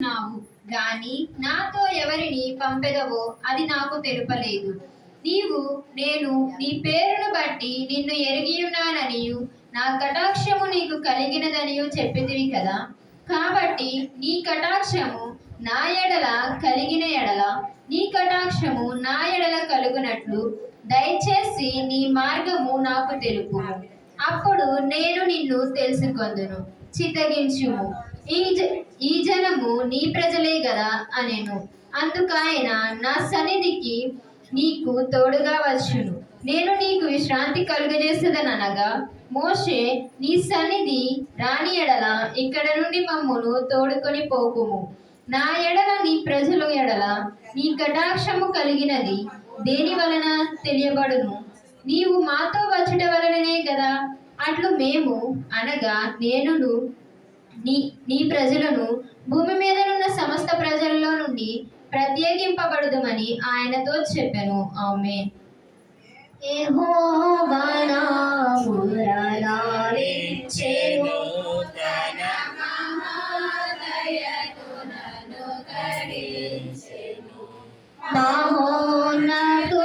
నావు గాని నాతో ఎవరిని పంపెదవో అది నాకు తెలుపలేదు. నేను నీ పేరును బట్టి నిన్ను ఎరిగియున్నాననియు నా కటాక్షము నీకు కలిగినదనియు చెప్పితివి కదా. కాబట్టి నీ కటాక్షము నా ఎడల కలిగిన ఎడల నీ కటాక్షము నా ఎడల కలుగునట్లు దయచేసి నీ మార్గము నాకు తెలుపు. అప్పుడు నేను నిన్ను తెలుసుకొందును. చిత్తగించుము, ఈ జనము నీ ప్రజలే గదా అనెను. అందుకాయన నా సన్నిధికి నీకు తోడుగా వచ్చును, నేను నీకు విశ్రాంతి కలుగజేసేదనగా, మోషే నీ సన్నిధి రాని ఎడల ఇక్కడ నుండి మమ్మును తోడుకొని పోకుము. నా ఎడల నీ ప్రజల ఎడల నీ కటాక్షము కలిగినది దేని వలన తెలియబడును? నీవు మాతో వచ్చుట వలననే కదా. అట్లు మేము అనగా నేనును నీ ప్రజలను భూమి మీదనున్న సమస్త ప్రజల్లో నుండి ప్రత్యేకింపబడుదమని ఆయనతో చెప్పెను. ఆమేన్. యెహోవా నా మురళాలించెను, తన మహాదయతో నన్ను కరుణించెను. మహోన్నతుడగు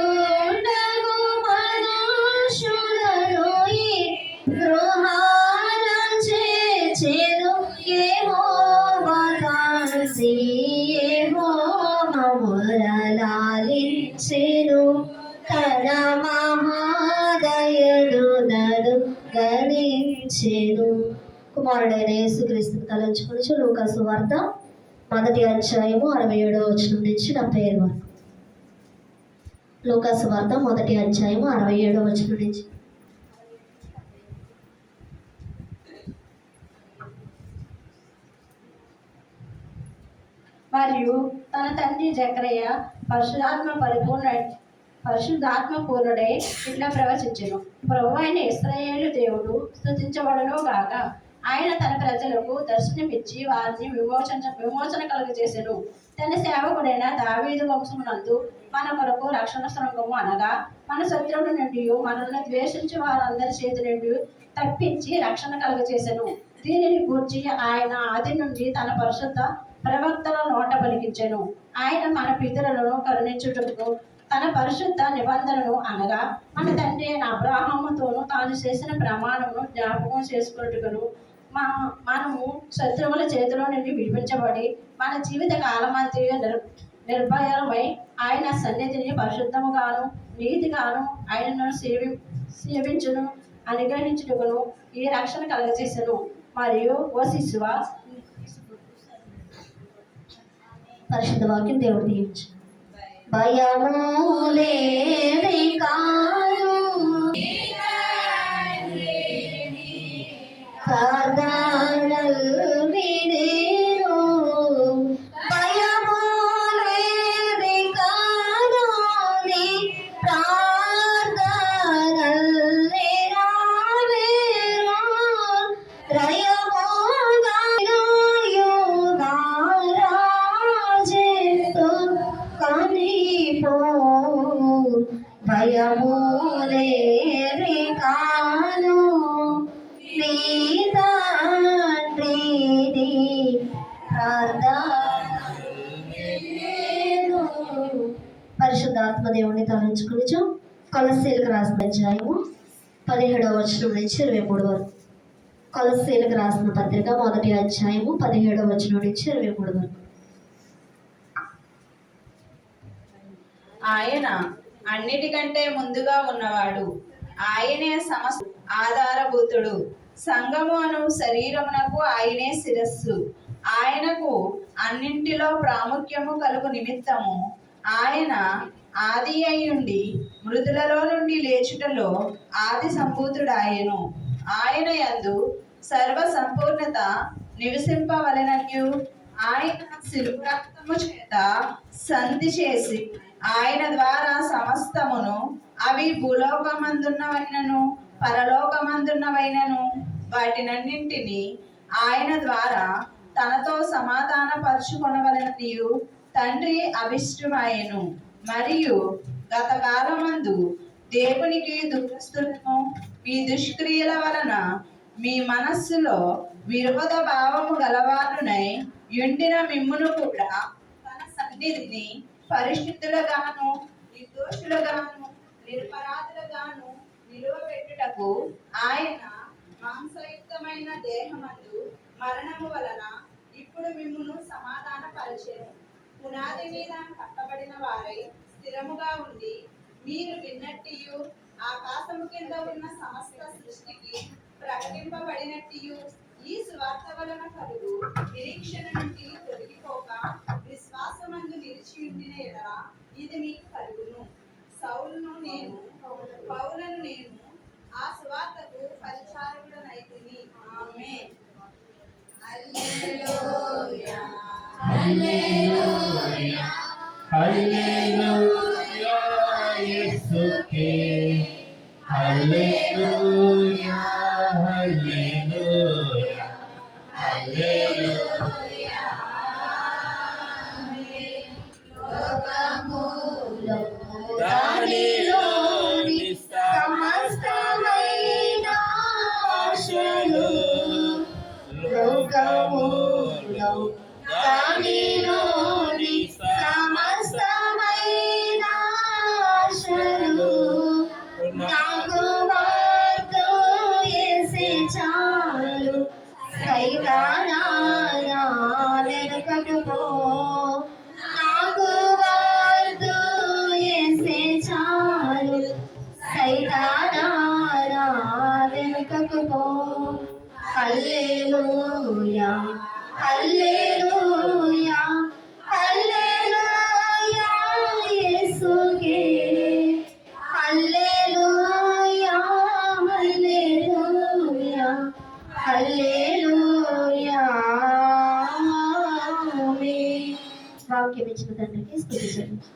మనుష్యులను ఈ గృహాన చేర్చెను. యెహోవా తండ్రి యెహోవా మురళాలించెను, తన మహాదయను నన్ను కరుణించెను. కుమారుడైన యేసుక్రీస్తును తలంచుకొనుచు లూకా సువార్త 1వ అధ్యాయము 67వ వచనం నుంచి 70వ వరకు. లూకా సువార్త 1వ అధ్యాయము 67వ వచనం నుంచి. మరియు తన తండ్రి జకరయ్య పరిశుద్ధాత్మ పూర్ణుడై ఇట్లా ప్రవచించెను. ప్రభువైన అయిన ఇశ్రాయేలు దేవుడు స్తుతించబడును గాక. ఆయన తన ప్రజలకు దర్శనమిచ్చి వారిని విమోచన కలుగజేసెను. తన సేవకుడైన దావీదు వంశమునందు మన కొరకు రక్షణ శృంగము అనగా మన శత్రువుల నుండి మనల్ని ద్వేషించి వారందరి చేతి నుండి తప్పించి రక్షణ కలుగజేసెను. దీనిని గూర్చి ఆయన ఆది నుండి తన పరిశుద్ధ ప్రవక్తల నోట పలికించెను. ఆయన మన పితరులను కరుణించుటకు తన పరిశుద్ధ నిబంధనను అనగా మన తండ్రి అయిన అబ్రాహాముతోనూ తాను చేసిన ప్రమాణమును జ్ఞాపకం చేసుకున్నట్టును మనము శత్రువుల చేతిలో నుండి విడిపించబడి మన జీవిత కాలమంతా నిర్భయమై ఆయన సన్నిధిని పరిశుద్ధముగాను నీతిగాను ఆయనను సేవించును అనుగ్రహించుటకును ఈ రక్షణ కలగజేసెను. మరియు ఓ శిశువ, పరిశుద్ధ వాక్యం దేవుడు దీవించు. భయము లేని కాదు, ప్రార్థనలు వినేను. భయము లేని కాదు, నీ ప్రార్థనలు నెరవేరు. రయముగా యుగారాజేతో కనిపో. భయము లేని కాదు, నీ తండ్రిని ప్రార్థనలు. పరిశుద్ధాత్మ దేవుణ్ణి తలంచుకొనుచు కొలస్సీలకు రాసిన అధ్యాయము 17వ వచనం నుంచి 23 వరకు. కొలస్సీలకు రాసిన పత్రిక 1వ అధ్యాయము 17వ వచనం నుంచి 23 వరకు. ఆయన అన్నిటికంటే ముందుగా ఉన్నవాడు, ఆయనే సమస్త ఆధారభూతుడు. సంఘము అను శరీరమునకు ఆయనే శిరస్సు. ఆయనకు అన్నింటిలో ప్రాముఖ్యము కలుగు నిమిత్తము ఆయన ఆది అయ్యుండి మృతులలో నుండి లేచుటలో ఆది సంభూతుడాయెను. ఆయన యందు సర్వ సంపూర్ణత నివసింపవలెననియు ఆయన శిలువ రక్తము చేత సంధి చేసి ఆయన ద్వారా సమస్తమును, అవి భూలోకమందున్నవైనను పరలోకమందున్నవైనను వాటినన్నింటినీ ఆయన ద్వారా తనతో సమాధాన పరుచుకొనవలెననియు తండ్రి అభిష్టమాయెను. మరియు గతకాలమందు దేవునికి దూరస్తులను మీ దుష్క్రియల వలన మీ మనస్సులో విరోధ భావము గలవారునై ఎండిన మిమ్మును కూడా తన సన్నిధిని పరిశుద్ధులుగాను నిర్దోషులుగాను నిరపరాధులుగాను నిలువబెట్టుటకు ఆయన మాంసయుక్తమైన దేహమందు మరణము వలన ఇప్పుడు మిమ్మును సమాధాన పరిచెను. పునాది మీద కట్టబడిన వారై స్థిరముగా ఉండి మీరు విన్నట్టియు ఆకాశము కింద ఉన్న సమస్త సృష్టికి ప్రకటింపబడినట్టియు ఈ సువార్త వలన కలుగు నిరీక్షణ నుండి తొలగిపోక విశ్వాసమందు నిలిచి ఉండిన ఎడల ఇది మీకు కలుగును. పౌలను నేను ఆ సువార్తకు పరిచారకుడనైతిని. ఆమేన్. హల్లెలూయా హల్లెలూయా హల్లెలూయా యేసుకే హల్లెలూయా హల్లెలూయా హల్లెలూయా దానిలోని సమస్తమైన ఆశలు లోకములో దానిలోని సమస్తమైన ఆశలు నాకు వద్దు యేసే చాలు సైతానా వెనుకకు పో నాకు వద్దు యేసే చాలు సైతానా వెనుకకు పో హల్లెలూయా హల్లెలూయా హల్లెలూయా యేసుకే హల్లెలూయా హల్లెలూయా హల్లెలూయా ఆమేన్. వాక్యం ఇచ్చిన తండ్రికి స్తుతి చెల్లించు.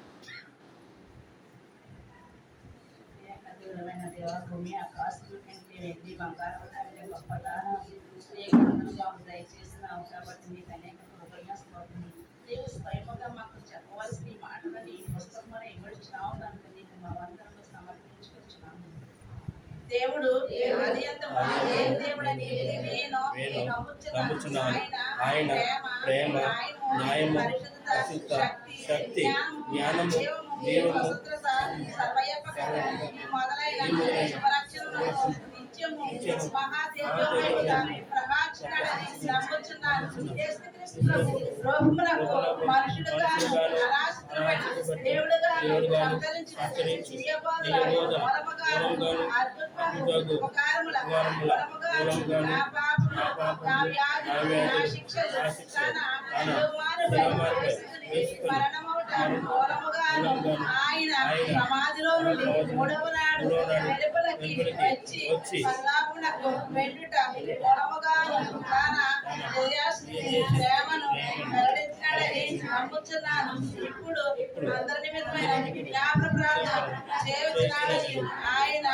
దూరమైన దేవ భూమి ఆకాశం కంటే వెండి బంగారం కంటే గొప్ప దానం లేకుండా దయచేసినావు కాబట్టి నీకు అనేక కృపణ స్తోత్రం. నీవు స్వయముగా మాకు చెప్పవలసిన ఈ మాటలని ఈ పుస్తకం మనం ఇవ్వడుచున్నావు కనుక నీకు మా వందనలు సమర్పించుకొచ్చున్నాము. దేవుడు ఆది అంతము లేని దేవుడని నేను నమ్ముచున్నాను. ఆయన ప్రేమ న్యాయము పరిశుద్ధత శక్తి జ్ఞానము జీవము మొదలైన శుభలక్షణములను నిత్యము మహాదేవుడైన ప్రకాశించునని నమ్ముచున్నాను. యేసుక్రీస్తు రూపమునకు మనుషుడుగాను అనాశ్రితమైన దేవుడుగాను అవతరించి దివ్యబోధ మూలముగాను అద్భుతములు ఉపకారముల మూలముగాను నా పాపములు నా వ్యాధులు నా శిక్షలు తన దుర్మార్గులపై మరణమౌట మూలముగాను ఆయన సమాధిలో నుండి మూడవ నాడు వెలుపలకి వచ్చి పరలోకమునకు వెళ్ళుట మూలముగాను తన ప్రేమను వెల్లడించినాడని నమ్ముచున్నాను. ఇప్పుడు అందరి నిమిత్తమైన జ్ఞాపన ప్రార్థన చేయుచున్నాడని ఆయన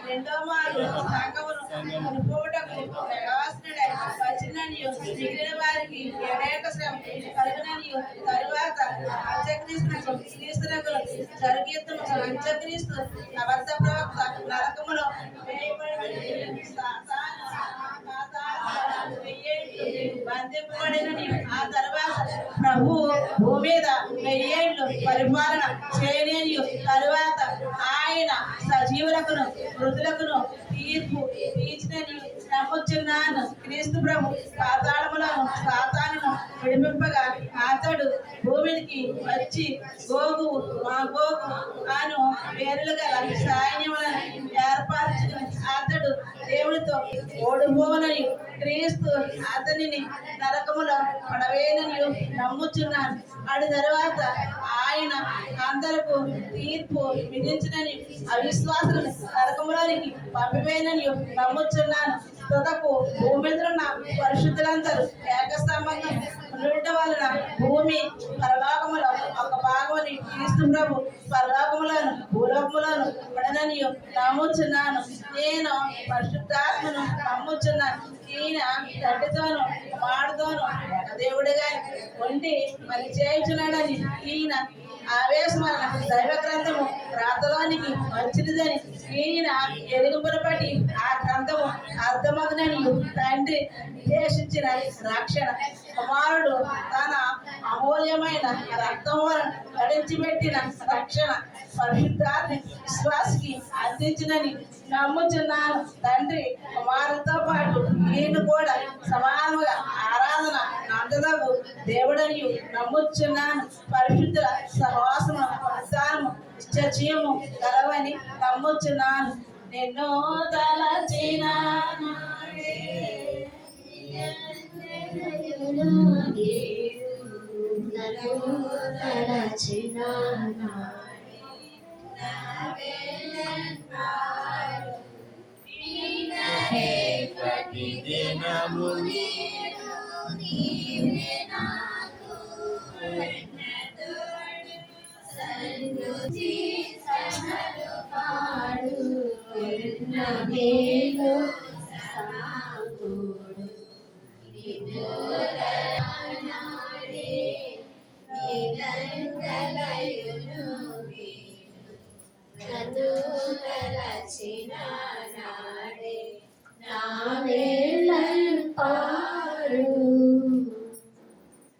రెండో మారు సంఘమును కొనుక్కోవటకు ప్రవాసనుడై వచ్చిననియు మిగిలిన వారికి అనేక శ్రమ కలుగుననియు తరువాత అంత్యక్రీస్తునకు అంత్యక్రీస్తు అబద్ధ ప్రవక్త నరకములో వేయబడి బంధింపబడినని ఆ తర్వాత ప్రభు భూమి మీద 1000 ఏళ్ళు పరిపాలన చేయలేని తరువాత ఆయన సజీవులకును మృతులకును తీర్పు తీర్చినని నమ్ముచున్నాను. క్రీస్తు ప్రభు పాతాళములను సాతానును విడిపింపగా అతడు భూమికి వచ్చి గోగు మా గోగు అను పేర్లు గల సైన్యములను ఏర్పరచుకుని అతడు దేవుడితో ఓడిపోవనని క్రీస్తు అతనిని నరకములో పడవేనని నమ్ముచున్నాను. అటు తరువాత ఆయన అందరకు తీర్పు విధించినని అవిశ్వాసులను నరకములోనికి పంపివేనని నమ్ముచున్నాను. తుదకు భూమి మీద ఉన్న పరిశుద్ధులందరూ ఏకస్తంభంగా ఉండటం వలన భూమి పరలోకములో ఒక భాగమని క్రీస్తు ప్రభు పరలోకములను భూలోకములను పడనని నమ్ముచున్నాను. నేను పరిశుద్ధాత్మను నమ్ముచున్నాను. ఈయన తండ్రితోను కుమారుతోను దేవుడిగా ఉండి మరి చేయించున్నాడని ఈయన ఆవేశమైన దైవ గ్రంథము రాతలోనికి వచ్చినదని ఈయన ఎరుగుబడి బట్టి ఆ గ్రంథము అర్థమగునని తండ్రి ఉద్దేశించిన రక్షణ కుమారుడు తన అమూల్యమైన రక్తం వలన గడించిపెట్టిన రక్షణ పరిశుద్ధాన్ని విశ్వాసికి అందించినని నమ్ముచున్నాను. తండ్రి కుమారులతో పాటు ఈయన కూడా సమానముగా ఆరాధన నందదగు దేవుడని నమ్ముచున్నాను. పరిశుద్ధుల సహవాసము పునరుద్ధానము నిత్యజీవము కలవని నమ్ముచున్నాను. నిన్ను తలచిన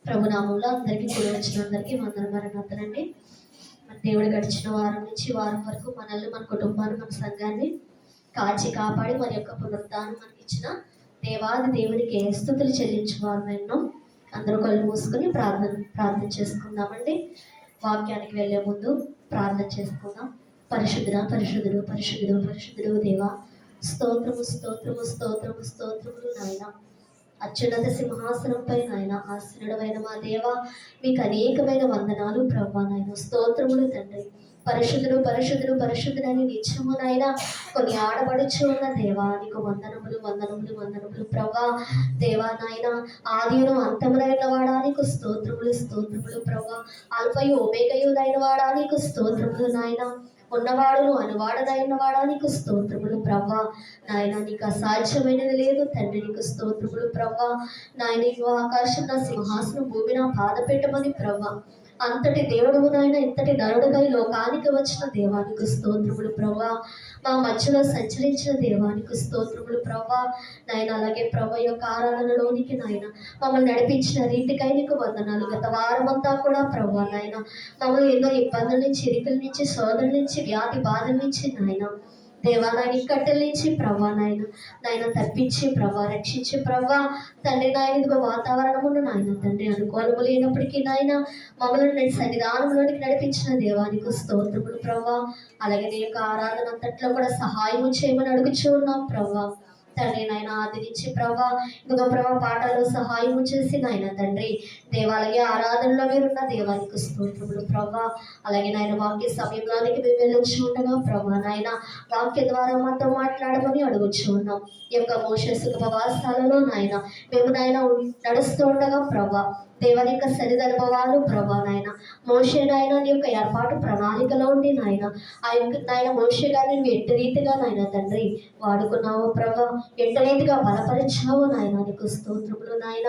ప్రభునామంలో అందరికీ కూడా వచ్చిన అందరికీ వందనమరణండి. మన దేవుడు గడిచిన వారం నుంచి వారం వరకు మనల్ని, మన కుటుంబాన్ని, మన సంఘాన్ని కాచి కాపాడి మన యొక్క పునరుద్ధానం మనకి ఇచ్చిన దేవాది దేవుడికి స్తుతులు చెల్లించేవారు ఎన్నో. అందరూ కళ్ళు మూసుకొని ప్రార్థన చేసుకుందామండి. వాక్యానికి వెళ్ళే ముందు ప్రార్థన చేసుకుందాం. పరిశుద్ధుడా, పరిశుద్ధుడు, పరిశుద్ధుడు, పరిశుద్ధుడు దేవా, స్తోత్రము స్తోత్రము స్తోత్రము స్తోత్రములు నాయన. అత్యున్నత సింహాసనంపై నాయన ఆసీనుడైన మా దేవ, మీకు అనేకమైన వందనాలు ప్రభువా నాయన. స్తోత్రములు తండ్రి. పరిశుద్ధుడు పరిశుద్ధుడు పరిశుద్ధుడని నిత్యము నాయన కొన్ని ఆడబడుచు ఉన్న దేవా, నీకు వందనములు వందనములు వందనములు ప్రభా. దేవా నాయన ఆదియును అంతములైన వాడా నీకు స్తోత్రములు స్తోత్రములు ప్రభా. అల్ఫయు ఒమేగయునైన వాడా నీకు స్తోత్రములు నాయన. ఉన్నవాడును అనువాడనైన వాడా నీకు స్తోత్రములు ప్రభా. నాయన నీకు అసాధ్యమైనది లేదు తండ్రి, నీకు స్తోత్రములు ప్రభా. నాయన నీకు ఆకాశం నా సింహాసనం, భూమి నా పాదపీఠమని ప్రభా. అంతటి దేవుడు నాయన, ఇంతటి నరుడుగై లోకానికి వచ్చిన దేవానికి స్తోత్రములు ప్రభా. మా మధ్యలో సంచరించిన దేవానికి స్తోత్రములు ప్రభా. నాయన అలాగే ప్రభా యొక్క ఆరాధనలోనికి నాయన మమ్మల్ని నడిపించిన రీతికై నీకు వందనాలు. గత వారం అంతా కూడా ప్రభా నాయన మమ్మల్ని ఎన్నో ఇబ్బందుల నుంచి, ఇరుకుల నుంచి, శోధన నుంచి, వ్యాధి బాధల నుంచి నాయన దేవా నాయన ఇక్కట్టల నుంచి ప్రభా నాయన తప్పించి ప్రభా రక్షించి ప్రభా తండ్రి నాయన ఇదిగో వాతావరణమును నాయన తండ్రి అనుకూలము లేనప్పటికీ నాయన మమ్మల్ని సన్నిధానంలోనికి నడిపించిన దేవానికి స్తోత్రములు ప్రభా. అలాగే నీ యొక్క ఆరాధన అంతట్లో కూడా సహాయము చేయమని అడుగుచూ ఉన్నాం ప్రభా. తండ్రి నాయన ఆదరించి ప్రభా ఇదిగో ప్రభా పాటల్లో సహాయము చేసి నాయన తండ్రి దేవాలయ ఆరాధనలో మీరున్న దేవానికి స్తోత్రములు ప్రభా. అలాగే నాయన వాక్య సమయంలోనికి మేము వెళ్ళొచ్చు ఉండగా ప్రభా నాయన వాక్య ద్వారా మాతో మాట్లాడమని అడుగుచూ ఉన్నాం. ఈ యొక్క మోషే ఉపవాసాలలో నాయన మేము నాయన నడుస్తూ ఉండగా ప్రభా దేవుని యొక్క సరిద అనుభవాలు ప్రభా నాయన మోషే నాయన నీ యొక్క ఏర్పాటు ప్రణాళికలో ఉండి నాయన ఆ యొక్క నాయన మోషే గారిని నువ్వు ఎట్టి రీతిగా నాయన తండ్రి వాడుకున్నావు ప్రభా, ఎట్టి రీతిగా బలపరిచావు నాయన నీకు స్తోత్రములు నాయన.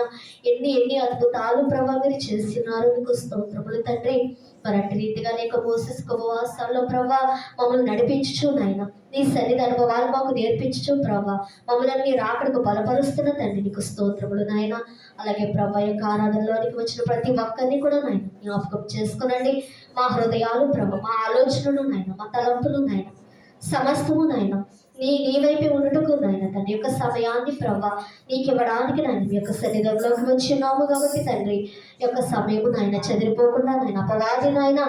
ఎన్ని అద్భుతాలు ప్రభా మీరు చేస్తున్నారు, నీకు స్తోత్రములు తండ్రి. మరి అట్టి రీతిగా నీకు మోసెస్ ఉపవాసాల్లో ప్రభా మమ్మల్ని నడిపించు నాయన, నీ సన్నిధి అనుభవాలు మాకు నేర్పించు ప్రభా. మమ్మల్ని నీ రాకడకు బలపరుస్తున్న తండ్రి నీకు స్తోత్రములు నాయన. అలాగే ప్రభా యొక్క ఆరాధనలోనికి వచ్చిన ప్రతి ఒక్కరిని కూడా నాయన జ్ఞాపకం చేసుకునండి. మా హృదయాలు ప్రభా, మా ఆలోచనలు నాయన, మా తలంపులు నాయన సమస్తము నాయన నీ వైపే ఉండటకు నాయన తండ్రి యొక్క సమయాన్ని ప్రభా నీకు ఇవ్వడానికి నాయన మీ యొక్క సన్నిధిలోకి వచ్చినాము కాబట్టి తండ్రి యొక్క సమయము నాయన చెదిరిపోకుండా నాయన అపవాది నాయన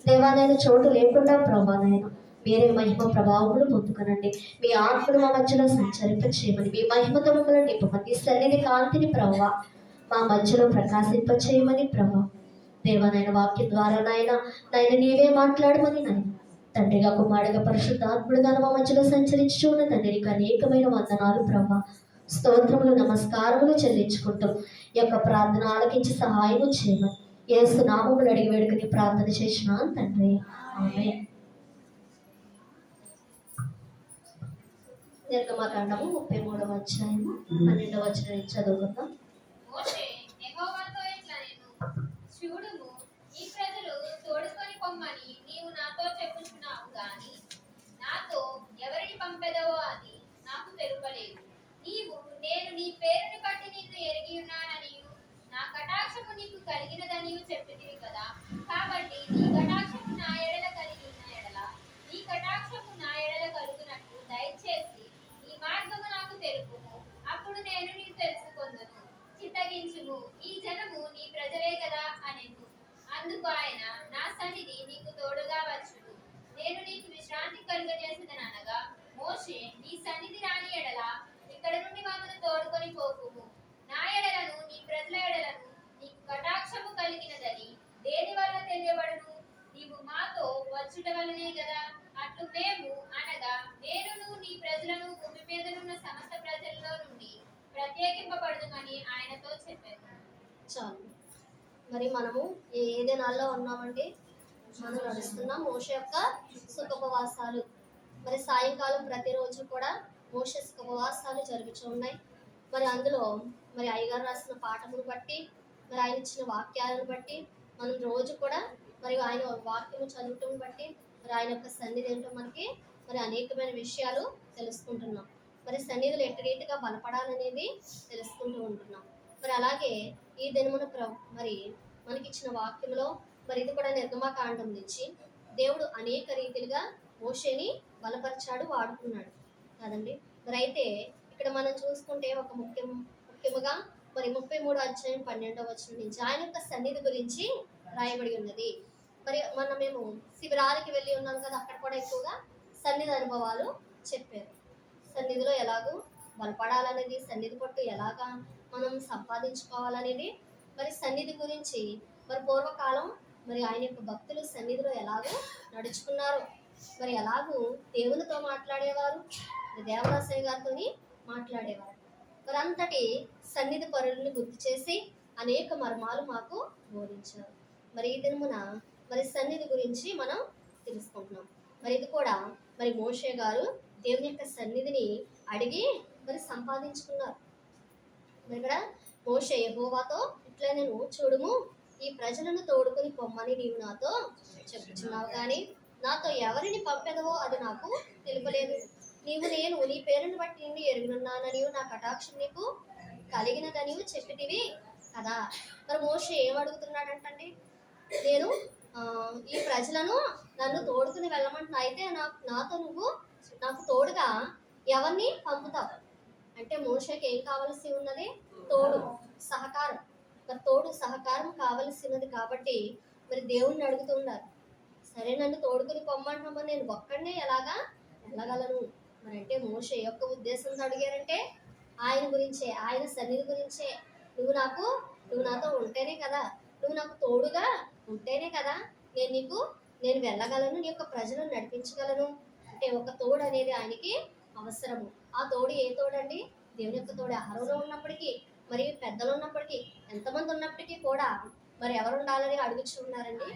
దేవాలైన చోటు లేకుండా ప్రభా నాయన మీరే మహిమ ప్రభావములు పొందుకనండి. మీ ఆత్మను మా మధ్యలో సంచరింప చేయమని, మీ మహిమతో మమ్మల్ని నింపమని, సన్నిధి కాంతిని ప్రభా మా మధ్యలో ప్రకాశింప చేయమని ప్రభా. దేవాలైన వాక్యం ద్వారా నాయన నీవే మాట్లాడమని నాయన తండ్రిగా కుమారుడిగా పరిశుద్ధాత్ముడుగా మా మధ్యలో సంచరించు ఉన్న తండ్రికి అనేకమైన వందనాలు ప్రభా. స్తోత్రములు నమస్కారములు చెల్లించుకుంటూ ఈ యొక్క ప్రార్థన ఆలకించి సహాయము చేయమని యేసు నామములు అడిగి వేడుకుని ప్రార్థన చేసిన తండ్రి ఆమేన్. నిర్గమకాండము 33వ అధ్యాయము 12వ వచనం చదువుకుందాం. మోషే యెహోవాతో ఇట్లా నేను చూడుము, ఈ ప్రజలు తోడుకొని పొమ్మని నీవు నాతో చెప్పుచున్నావు గాని నాతో ఎవరిని పంపెదవో అది నాకు తెలుపలేదు. నీవు నేను నీ పేరుని బట్టి నిన్ను ఎరిగి ఉన్నాననియు నా కటాక్షము నీకు కలిగినదనియు చెప్పితివి కదా. కాబట్టి నీ కటాక్షము నా ఎడల కలిగి ఉన్న ఎడల నీ కటాక్షము నా ఎడల కలుగునట్లు దయచేసి నీ మార్గము నాకు తెలుపుము. అప్పుడు నేను నీకు తెలుసుకొందును. చిత్తగించుము, ఈ జనము నీ ప్రజలే కదా అనెను. అందుకు ఆయన, నా సన్నిధి నీకు తోడుగా వచ్చును, నేను నీకు విశ్రాంతి కలుగజేసేదనగా, మోషే నీ సన్నిధి రాని ఎడల ఇక్కడ నుండి మమ్మల్ని తోడుకొని పోకుము. నా ఎడలను నీ ప్రజల ఎడలను నీకు కటాక్షము కలిగినదని దేని వల్ల తెలియబడును? నీవు మాతో వచ్చుట వలనే కదా. అట్లు మేము అనగా నేనును నీ ప్రజలను భూమి మీదనున్న సమస్త ప్రజల్లో నుండి ప్రత్యేకింపబడుదుమని ఆయనతో చెప్పాను. చాలు. మరి మనము ఏ దినాల్లో ఉన్నామండి? మనం నడుస్తున్నాం మోషే యొక్క సుఖోపవాసాలు. మరి సాయంకాలం ప్రతిరోజు కూడా మోషే సుఖోపవాసాలు జరుగుతూ ఉన్నాయి. మరి అందులో మరి అయ్యగారు రాసిన పాఠమును బట్టి, మరి ఆయన ఇచ్చిన వాక్యాలను బట్టి మనం రోజు కూడా మరి ఆయన వాక్యము చదవటం బట్టి మరి ఆయన యొక్క సన్నిధి ఏంటో మనకి మరి అనేకమైన విషయాలు తెలుసుకుంటున్నాం. మరి సన్నిధులు ఎట్టి రీతిగా బలపడాలనేది తెలుసుకుంటూ ఉంటున్నాం. మరి అలాగే ఈ దినమున మరి మనకిచ్చిన వాక్యంలో మరి ఇది కూడా నిర్గమకాండం నుంచి దేవుడు అనేక రీతిలుగా మోషేని బలపరిచాడు, వాడుకున్నాడు కదండి. మరి అయితే ఇక్కడ మనం చూసుకుంటే ఒక ముఖ్యముగా మరి 33 అధ్యాయం 12వ వచనం నుంచి ఆయన యొక్క సన్నిధి గురించి రాయబడి ఉన్నది. మరి మేము శిబిరాలకి వెళ్ళి ఉన్నాం కదా, అక్కడ కూడా ఎక్కువగా సన్నిధి అనుభవాలు చెప్పారు. సన్నిధిలో ఎలాగో బలపడాలనేది, సన్నిధి పట్టు ఎలాగా మనం సంపాదించుకోవాలనేది, మరి సన్నిధి గురించి మరి పూర్వకాలం మరి ఆయన యొక్క భక్తులు సన్నిధిలో ఎలాగో నడుచుకున్నారు, మరి ఎలాగూ దేవునితో మాట్లాడేవారు, దేవదాసయ్య గారితో మాట్లాడేవారు. మరి అంతటి సన్నిధి పరులను గుర్తు చేసి అనేక మర్మాలు మాకు బోధించారు. మరి ఈ దినమున మరి సన్నిధి గురించి మనం తెలుసుకుంటున్నాం. మరి ఇది కూడా మరి మోషే గారు దేవుని యొక్క సన్నిధిని అడిగి మరి సంపాదించుకున్నారు. మరి ఇక్కడ మోషే యెహోవాతో ఇట్లా నేను చూడుము, ఈ ప్రజలను తోడుకొని పొమ్మని నీవు నాతో చెప్పుచున్నావు కానీ నాతో ఎవరిని పంపెదవో అది నాకు తెలుపలేదు. నేను నీ పేరుని బట్టి నిన్ను ఎరుగునున్నాననియు నా కటాక్షం నీకు కలిగినదనియు చెప్పితివి కదా. మరి మోషే ఏం అడుగుతున్నాడంటండి? నేను ఈ ప్రజలను నన్ను తోడుకుని వెళ్ళమంటున్నా, అయితే నాతో నువ్వు నాకు తోడుగా ఎవరిని పంపుతావు అంటే మోషేకి ఏం కావలసి ఉన్నది? తోడు, సహకారం. మరి తోడు సహకారం కావలసినది కాబట్టి మరి దేవుణ్ణి అడుగుతున్నారు. సరే నన్ను తోడుకుని పొమ్మంటున్నామని నేను ఒక్కడనే ఎలాగా వెళ్ళగలను? మరి అంటే మోషే యొక్క ఉద్దేశంతో అడిగారంటే ఆయన గురించే, ఆయన సన్నిధి గురించే. నువ్వు నాతో ఉంటేనే కదా, నువ్వు నాకు తోడుగా ఉంటేనే కదా నేను వెళ్ళగలను, నీ యొక్క ప్రజలను నడిపించగలను. అంటే ఒక తోడు అనేది ఆయనకి అవసరము. ఆ తోడు ఏ తోడండి? దేవుని యొక్క తోడు. ఆహారంలో ఉన్నప్పటికీ, మరి పెద్దలు ఉన్నప్పటికీ, ఎంతమంది ఉన్నప్పటికీ కూడా మరి ఎవరు ఉండాలని అడుగుచున్నారండి?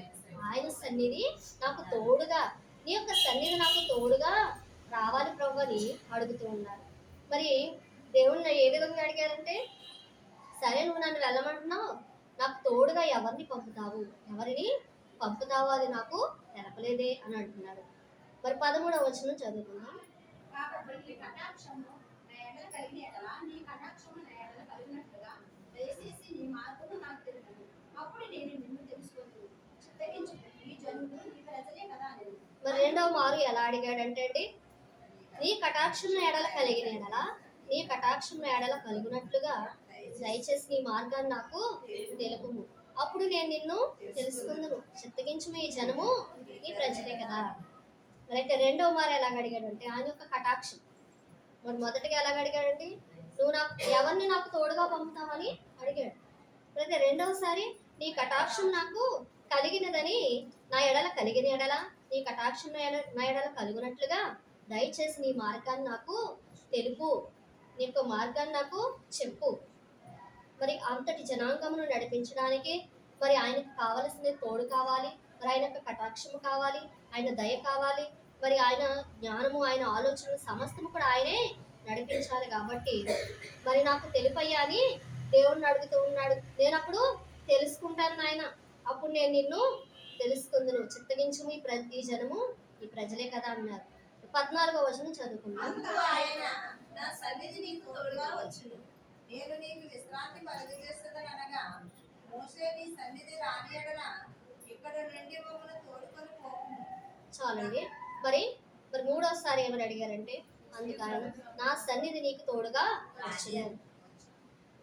ఆయన సన్నిధి నాకు తోడుగా, నీ యొక్క సన్నిధి నాకు తోడుగా రావాలి ప్రభు అని అడుగుతూ ఉన్నారు. మరి దేవుణ్ణి ఏ విధంగా అడిగారంటే, సరే నువ్వు నన్ను వెళ్ళమంటున్నావు, నాకు తోడుగా ఎవరిని పంపుతావు అది నాకు తెలపలేదే అని అంటున్నారు. మరి 13వ వచనం చదువుకుందాం. కాబట్టి నీ కటాక్షము నా ఎడల కలిగిన ఎడల నీ కటాక్షము నా ఎడల కలిగినట్లుగా దయచేసి నీ మార్గము నాకు తెలుపుము. అప్పుడు నేను నిన్ను తెలుసుకుందును. చిత్తగించుము, ఈ జనులు నీ ప్రజలే కదా అని. మరి రెండవ మారు ఎలా అడిగాడంటే అండి, నీ కటాక్షం ఎడల కలిగిన ఎడల నీ కటాక్షం ఎడల కలిగినట్లుగా దయచేసి నీ మార్గాన్ని నాకు తెలుపుము. అప్పుడు నేను నిన్ను తెలుసుకుందును. చిత్తగించుము, ఈ జనము నీ ప్రజలే కదా. మరి అయితే రెండవ మారు ఎలాగ అడిగాడంటే ఆయన యొక్క కటాక్షం. మరి మొదటిగా ఎలాగ అడిగాడండి? ఎవరిని నాకు తోడుగా పంపుతామని అడిగాడు. అయితే రెండవసారి నీ కటాక్షం నాకు కలిగినదని, నా ఎడల కలిగిన ఎడల నీ కటాక్షం నా ఎడల కలిగినట్లుగా దయచేసి నీ మార్గాన్ని నాకు తెలుపు, నీ యొక్క మార్గాన్ని నాకు చెప్పు. మరి అంతటి జనాంగమును నడిపించడానికి మరి ఆయనకు కావలసిన తోడు కావాలి, మరి ఆయన యొక్క కటాక్షము కావాలి, ఆయన దయ కావాలి, మరి ఆయన జ్ఞానము, ఆయన ఆలోచనలు సమస్తము కూడా ఆయనే నడిపించాలి. కాబట్టి మరి నాకు తెలుపయ్యా అని దేవుణ్ణి అడుగుతూ ఉన్నాడు. నేను అప్పుడు తెలుసుకుంటాను నాయన, అప్పుడు నేను నిన్ను తెలుసుకుందును, చిత్తగించు ఈ జనము ఈ ప్రజలే కదా అన్నారు. 14వ వచనం చదువుకున్నాం. అందుకు ఆయన, నా సన్నిధి నీకు తోడుగా వచ్చును, నేను నీకు విశ్రాంతి కలుగజేసేదనగా, మోషే నీ సన్నిధి రాని యెడల ఇక్కడ నుండి మమ్మల్ని తోడుకొని పోకుము. చాలండి. మరి 3వసారి ఏమని అడిగారంటే, అందుకు ఆయన, నా సన్నిధి నీకు తోడుగా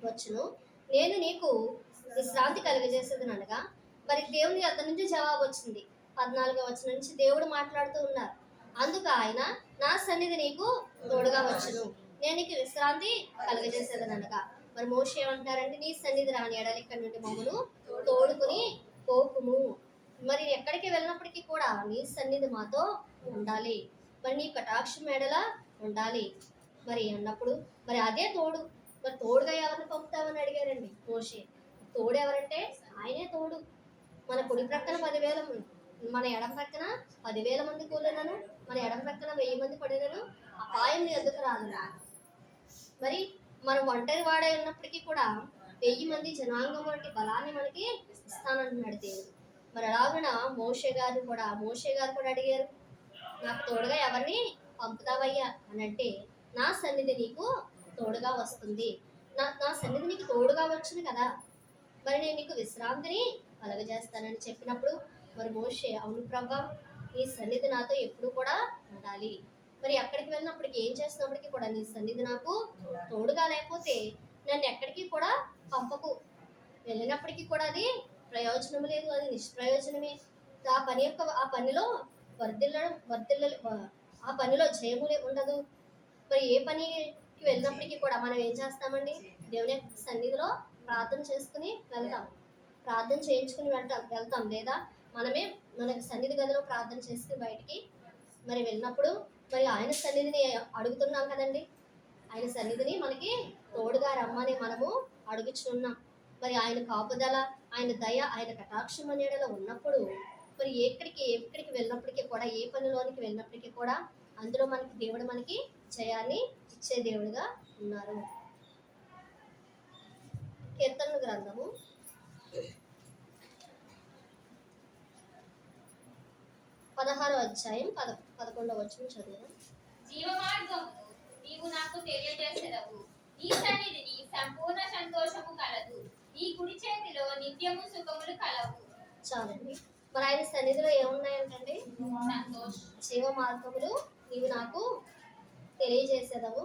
వచ్చును, నేను నీకు విశ్రాంతి కలుగజేసేదని అనగా, మరి దేవుని అతని నుంచి జవాబు వచ్చింది. 14వ వచనం నుంచి దేవుడు మాట్లాడుతూ ఉన్నారు. అందుకు ఆయన, నా సన్నిధి నీకు తోడుగా వచ్చును, నేను నీకు విశ్రాంతి కలుగజేసేదని అనగా, మరి మోషే ఏమంటారంటే, నీ సన్నిధి రాని ఎడల ఇక్కడ నుండి మమ్మను తోడుకుని పోకుము. మరి ఎక్కడికి వెళ్ళినప్పటికీ కూడా నీ సన్నిధి మాతో ఉండాలి, మరి నీ కటాక్షం ఎడల ఉండాలి మరి అన్నప్పుడు, మరి అదే తోడు. మరి తోడుగా ఎవరిని పంపుతామని అడిగారండి మోషే. తోడు ఎవరంటే ఆయనే తోడు. మన కుడి ప్రక్కన 10,000 మంది, మన ఎడం ప్రక్కన 10,000 మంది కూలినను, మన ఎడం ప్రక్కన 1000 మంది పడినను అపాయం ఎదుకు రాదు. మరి మనం ఒంటరి వాడై ఉన్నప్పటికీ కూడా 1000 మంది జనాంగం వంటి బలాన్ని మనకి ఇస్తానంటున్నాడు దేవుడు. మరి అలాగున మోషే గారు కూడా అడిగారు, నాకు తోడుగా ఎవరిని పంపుతావయ్యా అని అంటే, నా సన్నిధి నీకు తోడుగా వస్తుంది, నా సన్నిధి నీకు తోడుగా వచ్చింది కదా, మరి నేను నీకు విశ్రాంతిని కలుగజేస్తానని చెప్పినప్పుడు, మరి మోషే, అవును ప్రభా, నీ సన్నిధి నాతో ఎప్పుడు కూడా ఉండాలి, మరి ఎక్కడికి వెళ్ళినప్పటికీ ఏం చేసినప్పటికీ కూడా నీ సన్నిధి నాకు తోడుగా లేకపోతే నన్ను ఎక్కడికి కూడా పంపకు. వెళ్ళినప్పటికీ కూడా అది ప్రయోజనం లేదు, అది నిష్ప్రయోజనమే. ఆ పనిలో ఆ పనిలో జయములే ఉండదు. మరి ఏ పనికి వెళ్ళినప్పటికీ కూడా మనం ఏం చేస్తామండి, దేవుని సన్నిధిలో ప్రార్థన చేసుకుని ప్రార్థన చేయించుకుని వెళ్తాం, లేదా మనకి సన్నిధి గదిలో ప్రార్థన చేసుకుని బయటికి మరి వెళ్ళినప్పుడు మరి ఆయన సన్నిధిని అడుగుతున్నాం కదండి, ఆయన సన్నిధిని మనకి తోడుగా రమ్మని మనము అడుగుచున్నాం. మరి ఆయన కాపుదల, ఆయన దయ, ఆయన కటాక్షం అనేలా ఉన్నప్పుడు మరి ఎక్కడికి వెళ్ళినప్పటికీ కూడా, ఏ పనిలోనికి వెళ్ళినప్పటికీ కూడా అందులో దేవుడు మనకి జయాన్ని ఇచ్చే దేవుడుగా ఉన్నారు. కీర్తనల గ్రంథము 16వ అధ్యాయం 11వ వచనం చదువుదాం. జీవ మార్గమును నీవు నాకు తెలియజేసెదవు, నీ సన్నిధిని సంపూర్ణ సంతోషము కలదు, నీ కుడి చేతిలో నిత్యము సుఖములు కలవు. చాలండి. మరి ఆయన సన్నిధిలో ఏమున్నాయంటండి, జీవ మార్గములు నీవు నాకు తెలియజేసేదవు,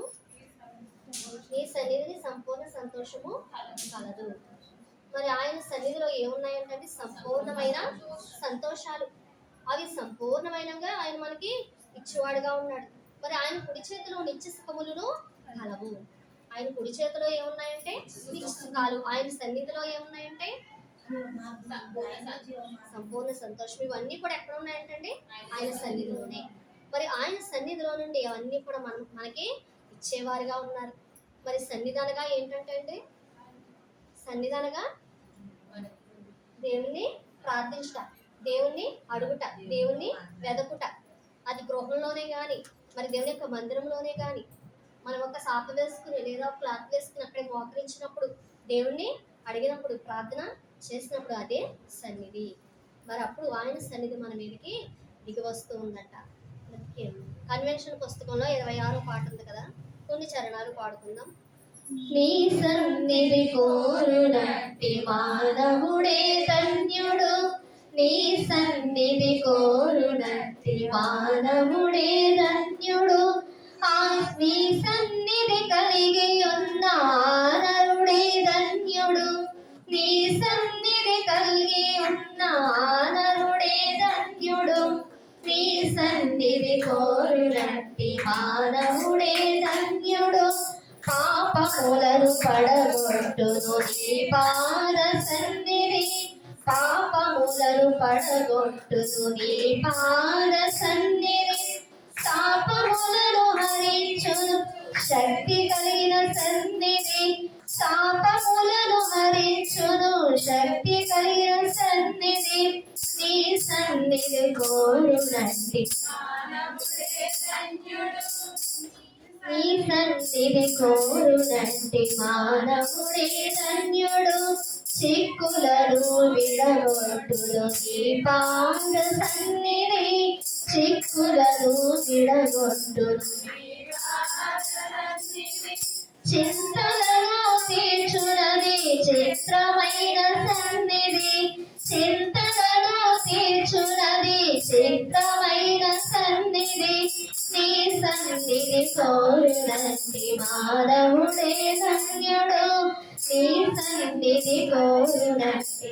నీ సన్నిధిని సంపూర్ణ సంతోషము కలదు. మరి ఆయన సన్నిధిలో ఏమున్నాయంటే సంపూర్ణమైన సంతోషాలు, అవి సంపూర్ణమైనగా ఆయన మనకి ఇచ్చేవాడుగా ఉన్నాడు. మరి ఆయన కుడి చేతిలో నిత్య సుఖములను కలవు. ఆయన కుడి చేతిలో ఏమున్నాయంటే నిత్య సుఖాలు, ఆయన సన్నిధిలో ఏమున్నాయంటే సంపూర్ణ సంతోషం. ఇవన్నీ కూడా ఎక్కడ ఉన్నాయంటే ఆయన సన్నిధిలోనే. మరి ఆయన సన్నిధిలో నుండి అవన్నీ కూడా మనకి ఇచ్చేవారుగా ఉన్నారు. మరి సన్నిధానగా ఏంటంటే అండి, సన్నిధానగా దేవుణ్ణి ప్రార్థించుట, దేవుణ్ణి అడుగుట, దేవుణ్ణి వెదకుట. అది గృహంలోనే కానీ, మరి దేవుని యొక్క మందిరంలోనే కానీ, మనం ఒక సాప వేసుకుని లేదా ఒక క్లాత్ వేసుకుని అక్కడ మోకరించినప్పుడు, దేవుణ్ణి అడిగినప్పుడు, ప్రార్థన చేసినప్పుడు అదే సన్నిధి. మరి అప్పుడు ఆయన సన్నిధి మన మీదకి దిగి వస్తూ ఉందట. కన్వెన్షన్ పుస్తకంలో 26వ పాట ఉంది కదా, కొన్ని చరణాలు పాడుకుందాం. నీ సన్నిధి కోరునట్టి మానవుడే ధన్యుడు, నీ సన్నిధి కోరునట్టి మానవుడే ధన్యుడు, నీ సన్నిధి కలిగి ఉన్న నరుడే ధన్యుడు, నీ సన్నిధి కలిగి ఉన్న నరుడే ధన్యుడు, నీ సన్నిధి కోరునట్టి మానవుడే ధన్యుడు, పాపములను పడగొట్టును నీ పాద సన్నిధి, పాపములను పడగొట్టును నీ పాద సన్నిధి, శాపములను హరించును శక్తి కలిగిన సన్నిధి, శాపములను హరించును శక్తి కలిగిన సన్నిధి, నీ సన్నిధి కోరునట్టి నీ సన్నిధి కోరునంటి మానవుడే ధన్యుడు చిక్కులను విడగొట్టును నీ పాద సన్నిధి చిక్కులను విడగొట్టును చింతలను తీర్చునది చిత్రమైన సన్నిధి చింతలను తీర్చునది చిత్రమైన సన్నిధి నీ సన్నిధి కోరునంటి మానవుడే ధన్యుడు నీ సన్నిధి కోరునంటి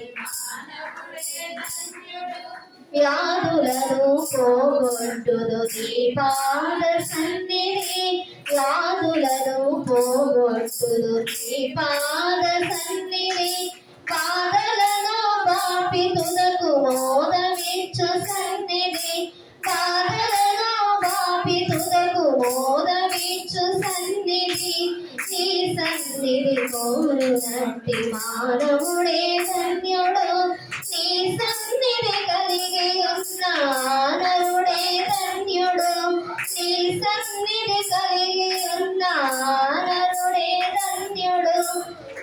వ్యాధులను పోగొట్టును నీ పాద సన్నిధి వ్యాధులను పోగొట్టును నీ పాద సన్నిధి బాధలను బాపితునకు మోదమిచ్చు సన్నిధి బాధలను బాపితునకు మోదమిచ్చు సన్నిధి నీ సన్నిధి కోరునంటి మానవుడే ధన్యుడు నీ సన్నిధి కలిగి ఉన్న నరుడే ధన్యుడు నీ సన్నిధి కలిగి ఉన్న నరుడే ధన్యుడు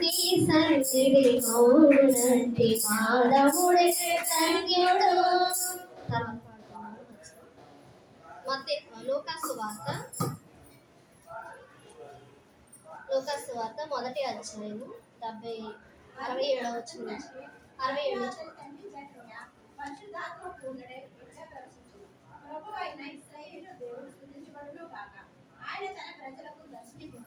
నీ సన్నిధి కోరునంటి మానవుడే ధన్యుడు. లోకాసు వార్త మొదటి అధ్యాయము 67వ వచనం నుంచి 67 పరిశుద్ధాత్మ పూర్ణుడై ప్రవేశించును. ప్రభువైన ఇశ్రాయేలు దేవుడు స్తుతించబడును గాక. ఆయన తన ప్రజలకు దర్శనమిచ్చి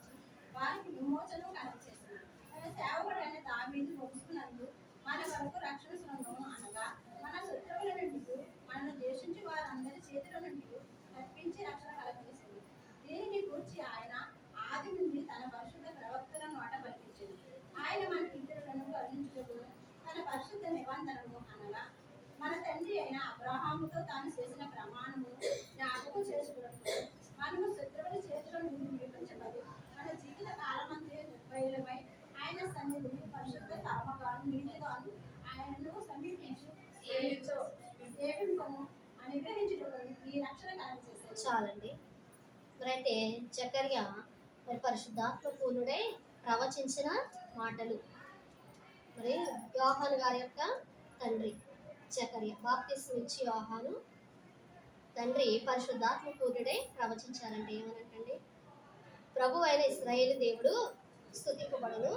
వారికి విమోచనం కలుగజేస్తున్నాడు. తన సేవకుడైన దావీదు వంశమునందు మన వరకు రక్షణ శృంగము అనగా మన శత్రువుల నుండి మనను ద్వేషించి వారందరి చేతుల నుండి తప్పించి రక్షణ కలుగజేసింది. దీనిని గూర్చి ఆయన ఆది నుండి తన పరిశుద్ధ ప్రవక్తల నోట పలికించింది. ఆయన మన పితరులను కరుణించుటకు తన పరిశుద్ధ నిబంధనను అనగా మన తండ్రి అయిన అబ్రహాముతో తాను చేసిన ప్రమాణమును జ్ఞాపకం చేసుకున్నప్పుడు మనము శత్రువుల చేతిలో నుండి విడిపించబడి మన జీవిత కాలమంతే నిర్భయులమై ఆయన సన్నిధిని పరిశుద్ధ కర్మగాను నీతిగాను ఆయనను సమీపించి సేవింపను అనుగ్రహించుటకు ఈ రక్షణ కలుగజేశాడు. చాలండి. మరైతే జకర్యా మరి పరిశుద్ధాత్మ పూర్ణుడై ప్రవచించిన మాటలు. మరి యోహాను గారి యొక్క తండ్రి జకర్యా బాప్తిస్మం ఇచ్చి యోహాను తండ్రి పరిశుద్ధాత్మ పూర్ణుడై ప్రవచించారంటే ఏమనంటండి, ప్రభు అయిన ఇశ్రాయేలు దేవుడు స్తుతింపబడును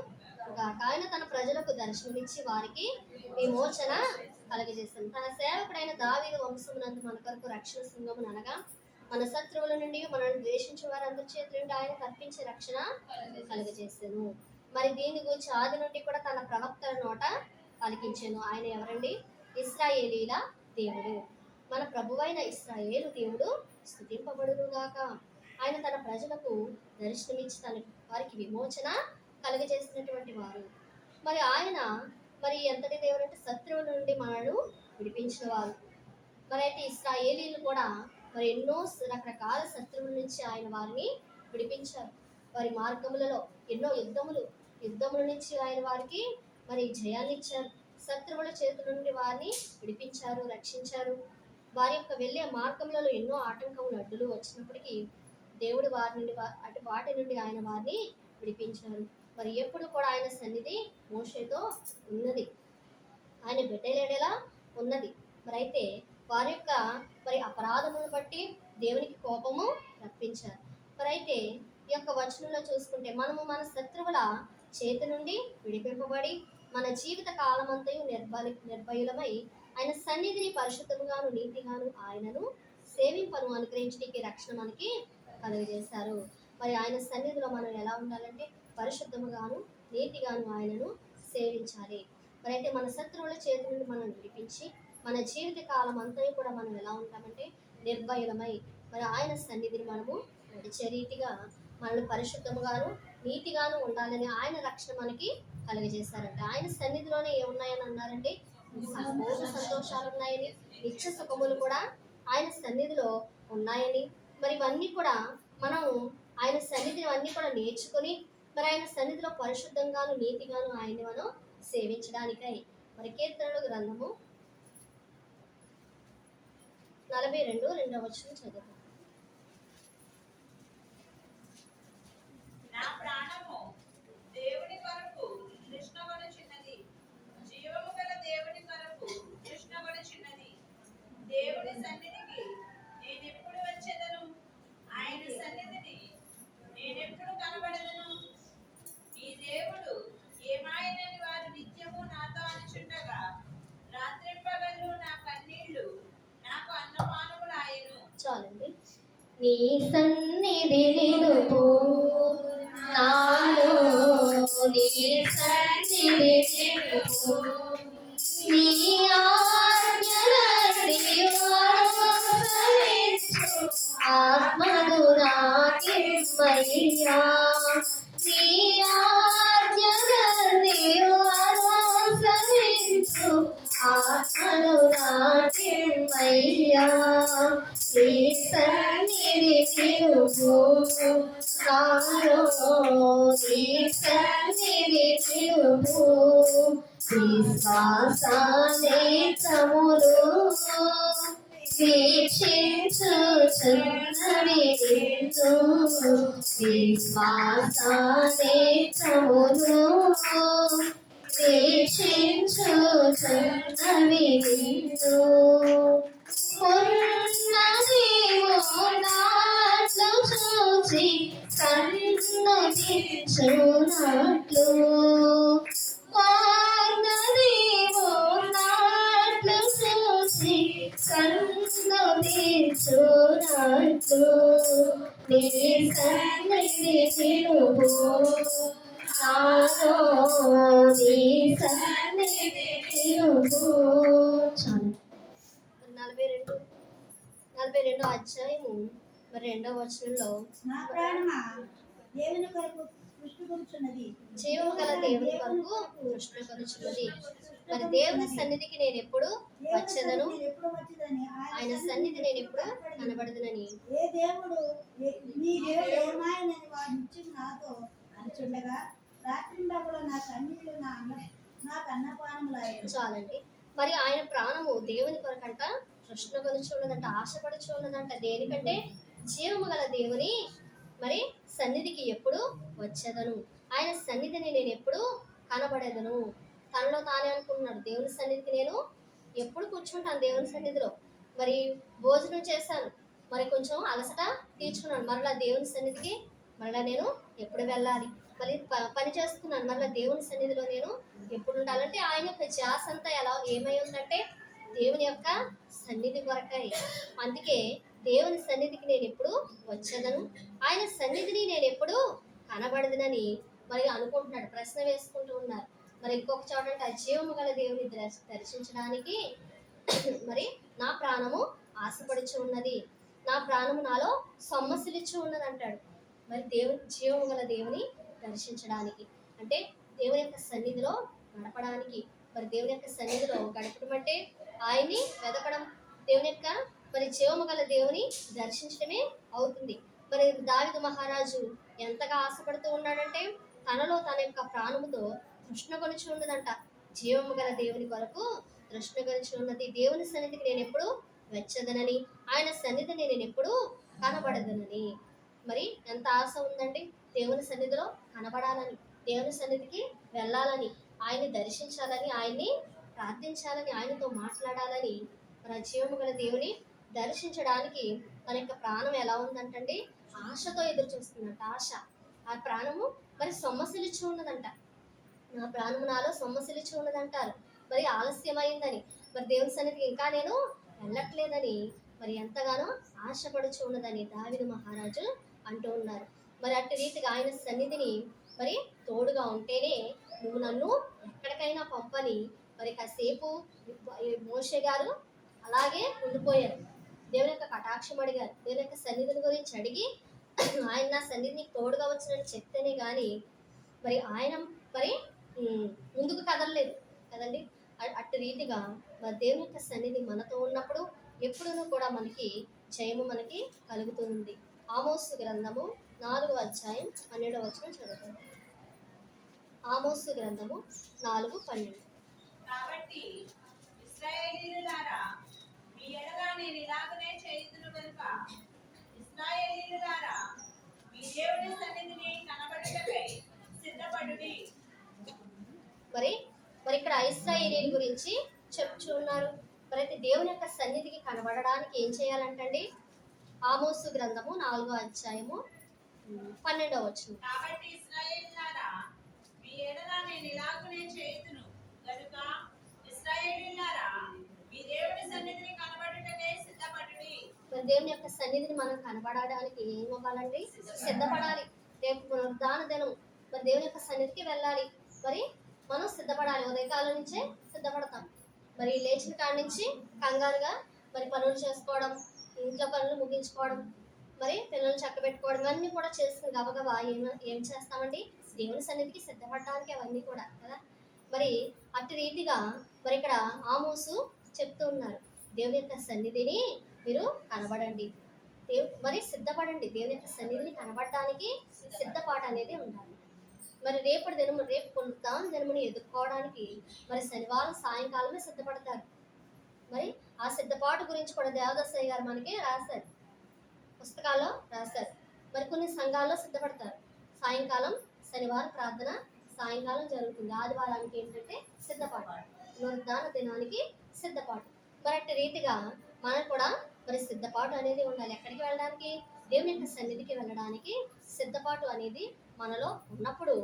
గాక. ఆయన తన ప్రజలకు దర్శనమిచ్చి వారికి విమోచన కలుగజేస్తాను. తన సేవకుడైన దావీదు వంశమునందు మన కొరకు రక్షణ శృంగమును అనగా మన శత్రువుల నుండి మనల్ని ద్వేషించే వారందరి చేతుల నుండి ఆయన తప్పించే రక్షణ కలుగజేస్తాను. మరి దీని గురించి ఆది నుండి కూడా తన ప్రవక్తల నోట పలికించాను. ఆయన ఎవరండి? ఇశ్రాయేలీల దేవుడు. మన ప్రభువైన ఇశ్రాయేలు దేవుడు స్తుతింపబడును గాక. ఆయన తన ప్రజలకు దర్శనమిచ్చి తన వారికి విమోచన కలుగజేసినటువంటి వారు. మరి ఆయన మరి ఎంతటి దేవుడు అంటే శత్రువుల నుండి మనను విడిపించిన వారు. మరి అయితే ఇశ్రాయేలీలు కూడా మరి ఎన్నో రకరకాల శత్రువుల నుంచి ఆయన వారిని విడిపించారు. వారి మార్గములలో ఎన్నో యుద్ధముల నుంచి ఆయన వారికి మరి జయాన్ని ఇచ్చారు. శత్రువుల చేతుల నుండి వారిని విడిపించారు, రక్షించారు. వారి యొక్క వెళ్ళే మార్గములలో ఎన్నో ఆటంకములు అడ్డులు వచ్చినప్పటికీ దేవుడు వాటి నుండి ఆయన వారిని విడిపించారు. మరి ఎప్పుడు కూడా ఆయన సన్నిధి మోషేతో ఉన్నది, ఆయన బిడ్డలేడేలా ఉన్నది. మరి అయితే వారి యొక్క మరి అపరాధములను బట్టి దేవునికి కోపము రప్పించారు. మరి అయితే ఈ యొక్క వచనంలో చూసుకుంటే మనము మన శత్రువుల చేతి నుండి విడిపింపబడి మన జీవిత కాలమంతయు నిర్భయులమై ఆయన సన్నిధిని పరిశుద్ధముగాను నీతిగాను ఆయనను సేవింపను అనుగ్రహించడానికి రక్షణ మనకి కలుగజేశారు. మరి ఆయన సన్నిధిలో మనం ఎలా ఉండాలంటే పరిశుద్ధముగాను నీతిగాను ఆయనను సేవించాలి. మరి అయితే మన శత్రువుల చేతి నుండి మనం విడిపించి మన జీవిత కాలం అంతా కూడా మనం ఎలా ఉంటామంటే నిర్భయులమై మరి ఆయన సన్నిధిని మనము నడిచే రీతిగా మనల్ని పరిశుద్ధముగాను నీతిగాను ఉండాలని ఆయన రక్షణ మనకి కలుగజేశారంట. ఆయన సన్నిధిలోనే ఏమున్నాయని అన్నారంటే సంపూర్ణ సంతోషాలు ఉన్నాయని, నిత్య సుఖములు కూడా ఆయన సన్నిధిలో ఉన్నాయని. మరి ఇవన్నీ కూడా మనం ఆయన సన్నిధిని అన్నీ కూడా నేర్చుకొని మరి ఆయన సన్నిధిలో పరిశుద్ధంగాను నీతిగాను ఆయన్ని మనం సేవించడానికై మరి కీర్తనల గ్రంథము 42 2వ వచనం చదువు. నీ సన్నిధి నిలుపు నాలో నీ సన్నిధి నిలుపు నీ ఆజ్ఞలన్నీ అనుసరించు ఆత్మను నాకిమ్మయ్యా నీ ఆజ్ఞలన్నీ అనుసరించు ఆత్మను నాకిమ్మయ్యా నీ సన్నిధి నిలుపు నాలో నీ సన్నిధి నిలుపు విశ్వాసనేత్రములు వీక్షించుచున్నవి నిన్ను విశ్వాసనేత్రములు వీక్షించుచున్నవి నిన్ను ఉన్నదేమో నాట్లు చూచి సన్నదించున్నట్లు ఉన్నదేమో నాట్లు చూచి సన్నదించున్నట్లు నీ సన్నిధి నిలుపు నాలో నీ సన్నిధి నిలుపు. చాలు. 42 అధ్యాయము మరి 2వ వచనంలో నా ప్రాణమా దేవుని కొరకు పుష్టించున్నది జీవము గల దేవుని కొరకు కృష్ణకరుచున్నది. మరి దేవుని సన్నిధికి నేను ఎప్పుడు వచ్చేదను, ఎప్పుడు వచ్చేదని ఆయన సన్నిధి నేను ఎప్పుడు కనబడదునని. ఏ దేవుడు నీ దేవుడు ఏమాయనని వాడు నిత్యం నాతో అనుచుండగా రాత్రింబగలు నా కన్నీళ్లు నాకు అన్నపానములాయెను. చాలండి. మరి ఆయన ప్రాణము దేవుని కొరకంట కృష్ణకరుచున్నదంట, ఆశపడుచున్నదంట. దేనికంటే జీవము గల దేవుని మరి సన్నిధికి ఎప్పుడు వచ్చేదను, ఆయన సన్నిధిని నేను ఎప్పుడు కనబడేదను. తనలో తానే అనుకుంటున్నాడు, దేవుని సన్నిధికి నేను ఎప్పుడు కూర్చుంటాను దేవుని సన్నిధిలో. మరి భోజనం చేశాను, మరి కొంచెం అలసట తీర్చుకున్నాను, మరలా దేవుని సన్నిధికి మరలా నేను ఎప్పుడు వెళ్ళాలి. మళ్ళీ పని చేస్తున్నాను, మరలా దేవుని సన్నిధిలో నేను ఎప్పుడు ఉండాలంటే ఆయన యొక్క ధ్యాస అంతా ఏమై ఉందంటే దేవుని యొక్క సన్నిధి కొరకై. అందుకే దేవుని సన్నిధికి నేను ఎప్పుడు వచ్చేదను, ఆయన సన్నిధిని నేను ఎప్పుడు కనబడదునని మరి అనుకుంటున్నాడు, ప్రశ్న వేసుకుంటూ ఉన్నారు. మరి ఇంకొక చోట అంటే జీవము గల దేవుని దర్శించడానికి మరి నా ప్రాణము ఆశపడుచు ఉన్నది, నా ప్రాణము నాలో సొమ్మసిలిచ్చు ఉన్నది అంటాడు. మరి జీవము గల దేవుని దర్శించడానికి అంటే దేవుని యొక్క సన్నిధిలో గడపడానికి. మరి దేవుని యొక్క సన్నిధిలో గడపడం అంటే ఆయన్ని వెతకడం, దేవుని యొక్క మరి జీవము గల దేవుని దర్శించడమే అవుతుంది. మరి దావీదు మహారాజు ఎంతగా ఆశపడుతూ ఉన్నాడంటే తనలో తన యొక్క ప్రాణముతో తృష్ణ కొనిచి ఉన్నదంట. జీవము గల దేవుని కొరకు తృష్ణ కొనిచి ఉన్నది. దేవుని సన్నిధికి నేను ఎప్పుడు వచ్చేదనని, ఆయన సన్నిధిని నేను ఎప్పుడు కనబడదనని. మరి ఎంత ఆశ ఉందండి, దేవుని సన్నిధిలో కనబడాలని, దేవుని సన్నిధికి వెళ్ళాలని, ఆయన్ని దర్శించాలని, ఆయన్ని ప్రార్థించాలని, ఆయనతో మాట్లాడాలని. మన జీవము గల దేవుని దర్శించడానికి తన యొక్క ప్రాణం ఎలా ఉందంటండి, ఆశతో ఎదురు చూస్తున్నట్ట. ఆశ, ఆ ప్రాణము మరి సొమ్మసిలిచి ఉన్నదంట. నా ప్రాణము నాలో సొమ్మసిలిచి ఉన్నదంటారు. మరి ఆలస్యమైందని, మరి దేవుని సన్నిధికి ఇంకా నేను వెళ్ళట్లేదని మరి ఎంతగానో ఆశపడుచు ఉన్నదని దావీదు మహారాజు అంటూ ఉన్నారు. మరి అట్టి రీతిగా ఆయన సన్నిధిని మరి తోడుగా ఉంటేనే నువ్వు నన్ను ఎక్కడికైనా పంపని మరి కాసేపు మోషే గారు అలాగే ఉండిపోయారు. దేవుని యొక్క కటాక్షం అడిగారు, దేవుని యొక్క సన్నిధిని గురించి అడిగి ఆయన నా సన్నిధిని తోడుగా వచ్చినని చెప్తేనే కానీ మరి ఆయన మరి ముందుకు కదలలేదు కదండి. అట్టి రీతిగా మరి దేవుని యొక్క సన్నిధి మనతో ఉన్నప్పుడు ఎప్పుడూ కూడా మనకి జయము మనకి కలుగుతుంది. ఆమోసు గ్రంథము 4వ అధ్యాయం 12వ వచనం చదువుతాం. ఆమోసు గ్రంథము 4:12. కాబట్టి ఇశ్రాయేలీయులారా మీ ఎడల నేను ఇలాగనే చేయుదును గనుక ఇశ్రాయేలీయులారా మీ దేవుని సన్నిధిని కనబడుటకై సిద్ధపడుడి. మరి ఇక్కడ ఇశ్రాయేలీయుల గురించి చెప్తున్నారు. మరి దేవుని యొక్క సన్నిధికి కనబడడానికి ఏం చేయాలంటండి? ఆమోసు గ్రంథము 4వ అధ్యాయము 12వ వచనం. కాబట్టి ఇశ్రాయేలీయులారా మీ ఎడల నేను ఇలాగనే చేయుదును గనుక ఇశ్రాయేలీయులారా మీ దేవుని సన్నిధిని కనబడుటకై సిద్ధపడుడి. మరి మరి దేవుని యొక్క సన్నిధిని మనం కనబడడానికి ఏం అవ్వాలండి? సిద్ధపడాలి. రేపు పునరుద్ధాన దినం, మరి దేవుని యొక్క సన్నిధికి వెళ్ళాలి. మరి మనం సిద్ధపడాలి. ఉదయకాలం నుంచే సిద్ధపడతాం. మరి లేచిన కాడి నుంచి కంగారుగా మరి పనులు చేసుకోవడం, ఇంట్లో పనులు ముగించుకోవడం, మరి పిల్లల్ని చక్కబెట్టుకోవడం, ఇవన్నీ కూడా చేసుకుని గబగబా ఏం చేస్తామండి? దేవుని సన్నిధికి సిద్ధపడడానికి అవన్నీ కూడా కదా. మరి అట్టి రీతిగా మరి ఇక్కడ ఆమోసు చెప్తూ ఉన్నారు, దేవుని యొక్క సన్నిధిని మీరు కనబడండి, మరి సిద్ధపడండి. దేవుని యొక్క సన్నిధిని కనబడడానికి సిద్ధపాటు అనేది ఉండాలి. మరి రేపటి దినము, రేపు పునరుద్ధాన దినముని ఎదుర్కోవడానికి మరి శనివారం సాయంకాలమే సిద్ధపడతారు. మరి ఆ సిద్ధపాటు గురించి కూడా దేవదాసయ్య గారు మనకి రాశారు, పుస్తకాల్లో రాశారు. మరి కొన్ని సంఘాల్లో సిద్ధపడతారు. సాయంకాలం శనివారం ప్రార్థన సాయంకాలం జరుగుతుంది. ఆదివారానికి ఏంటంటే సిద్ధపాటు, పునరుద్ధాన దినానికి సిద్ధపాటు. మరి అట్టి రీతిగా మనకు కూడా మరి సిద్ధపాటు అనేది ఉండాలి. ఎక్కడికి వెళ్ళడానికి? దేవుని యొక్క సన్నిధికి వెళ్ళడానికి సిద్ధపాటు అనేది మనలో ఉన్నప్పుడు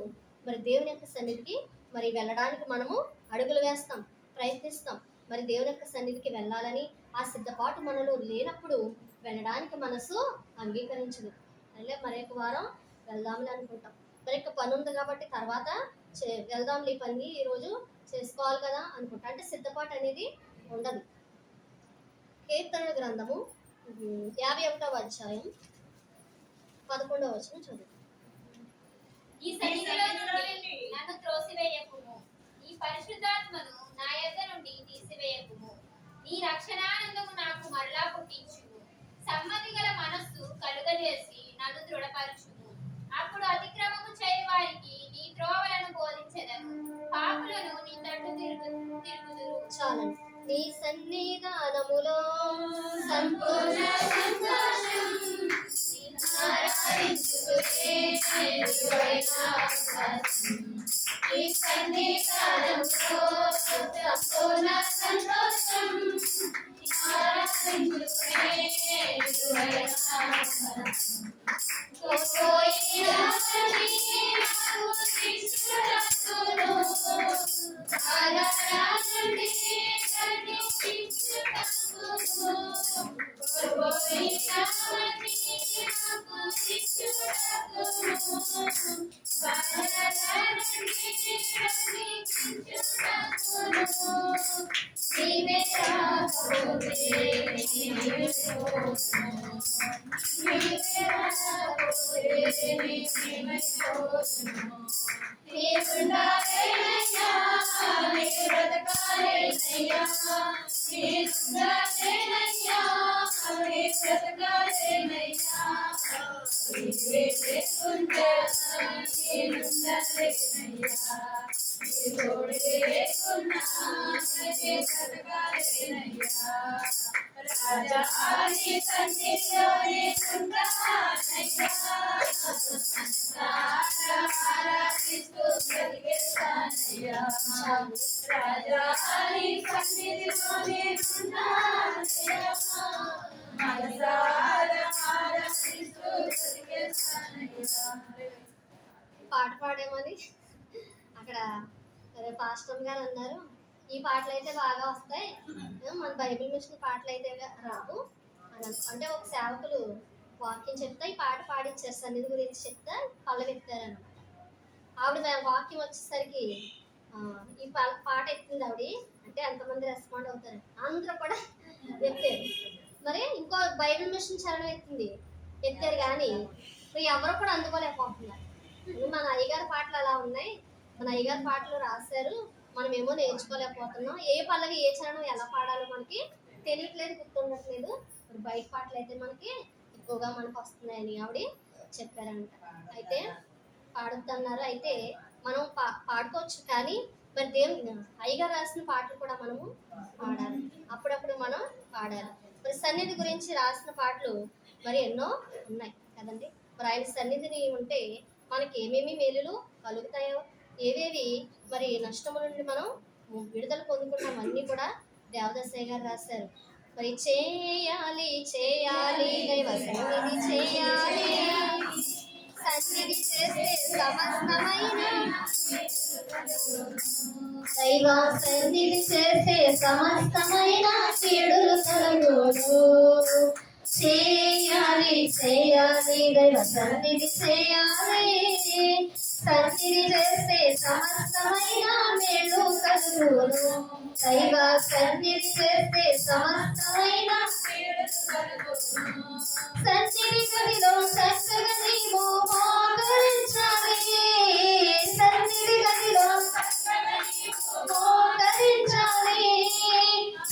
మరి దేవుని యొక్క సన్నిధికి మరి వెళ్ళడానికి మనము అడుగులు వేస్తాం, ప్రయత్నిస్తాం. మరి దేవుని యొక్క సన్నిధికి వెళ్ళాలని ఆ సిద్ధపాటు మనలో లేనప్పుడు వెళ్ళడానికి మనసు అంగీకరించదు. అంటే మరొక వారం వెళ్దామని అనుకుంటాం. మరి యొక్క పని ఉంది కాబట్టి తర్వాత వెళ్దాంలే, ఈ పని ఈరోజు చేసుకోవాలి కదా అనుకుంటా. అంటే సిద్ధపాటు అనేది ఉండదు. కీర్తనల గ్రంథము 51వ అధ్యాయం 11వ వచనం చదువు. ఈ సన్నిధిలో నుండి నన్ను త్రోసివేయకుము, ఈ పరిశుద్ధాత్మను నా యొద్ద నుండి తీసివేయకుము. నీ రక్షణానందము నాకు మరలా పుట్టించుము, సమ్మతి గల మనస్సు కలుగజేసి నన్ను దృఢపరచుము. అప్పుడు అతిక్రమము చేయ వారికి నీ త్రోవలను బోధించెదను, పాపులను నీ తట్టు తిరుగుదురు. చాలండి. నీ సన్నిధానములో సంపూర్ణ సంతోషం, ఈ సన్నిధానములో సంపూర్ణ సంతోషం, పాట పాడేమని అక్కడ పాస్టర్ గారు అన్నారు, ఈ పాటలు అయితే బాగా వస్తాయి, మన బైబిల్ మిషన్ పాటలు అయితే రావు అని. అంటే ఒక సేవకులు వాక్యం చెప్తా ఈ పాట పాడించారు, సన్నిధి గురించి చెప్తా పల్లవెత్తారనమాట. ఆవిడ వాక్యం వచ్చేసరికి ఈ పాట ఎత్తింది ఆవిడ. అంటే ఎంతమంది రెస్పాండ్ అవుతారు, అందరూ కూడా ఎత్తారు. మరి ఇంకో బైబిల్ మిషన్ చరణం ఎత్తారు కానీ మరి ఎవరు కూడా అందుకోలేకపోతున్నారు. మన అయ్యగారి పాటలు అలా ఉన్నాయి, మన అయ్యగారి పాటలు రాశారు, మనమేమో నేర్చుకోలేకపోతున్నాం. ఏ పల్లవి ఏ చరణం ఎలా పాడాలో మనకి తెలియట్లేదు, గుర్తుండట్లేదు. మరి బయట పాటలు అయితే మనకి ఎక్కువగా మనకు వస్తున్నాయని ఆవిడ చెప్పారంట. అయితే పాడుతున్నారు. అయితే మనం పాడుకోవచ్చు కానీ మరి దేవుని అయ్యగారు రాసిన పాటలు కూడా మనము పాడాలి, అప్పుడప్పుడు మనం పాడాలి. మరి సన్నిధి గురించి రాసిన పాటలు మరి ఎన్నో ఉన్నాయి కదండి. మరి ఆయన సన్నిధిని ఉంటే మనకి ఏమేమి మేలులు కలుగుతాయో, ఏవేవి మరి నష్టముల నుండి మనం విడుదల పొందుకుంటాం, అన్నీ కూడా దేవదాసయ్య గారు రాశారు. మరి చేయాలి చేయాలి దైవ సన్నిధి చేయాలి, సన్నిధి చేస్తే సమస్తమైన దైవ సన్నిధి చేస్తే సమస్తమైన కీడులు కలుగును. చేయాలి చేయాలి దైవ సన్నిధి చేయాలి. సన్నిధి చేస్తే సమస్తమైన మేలు కలుగును. దైవ సన్నిధి చేస్తే సమస్తమైన సన్నిధి గదిలో చక్కగా నీవు మోకరించాలి. సన్నిధి గదిలో మోకరించాలి.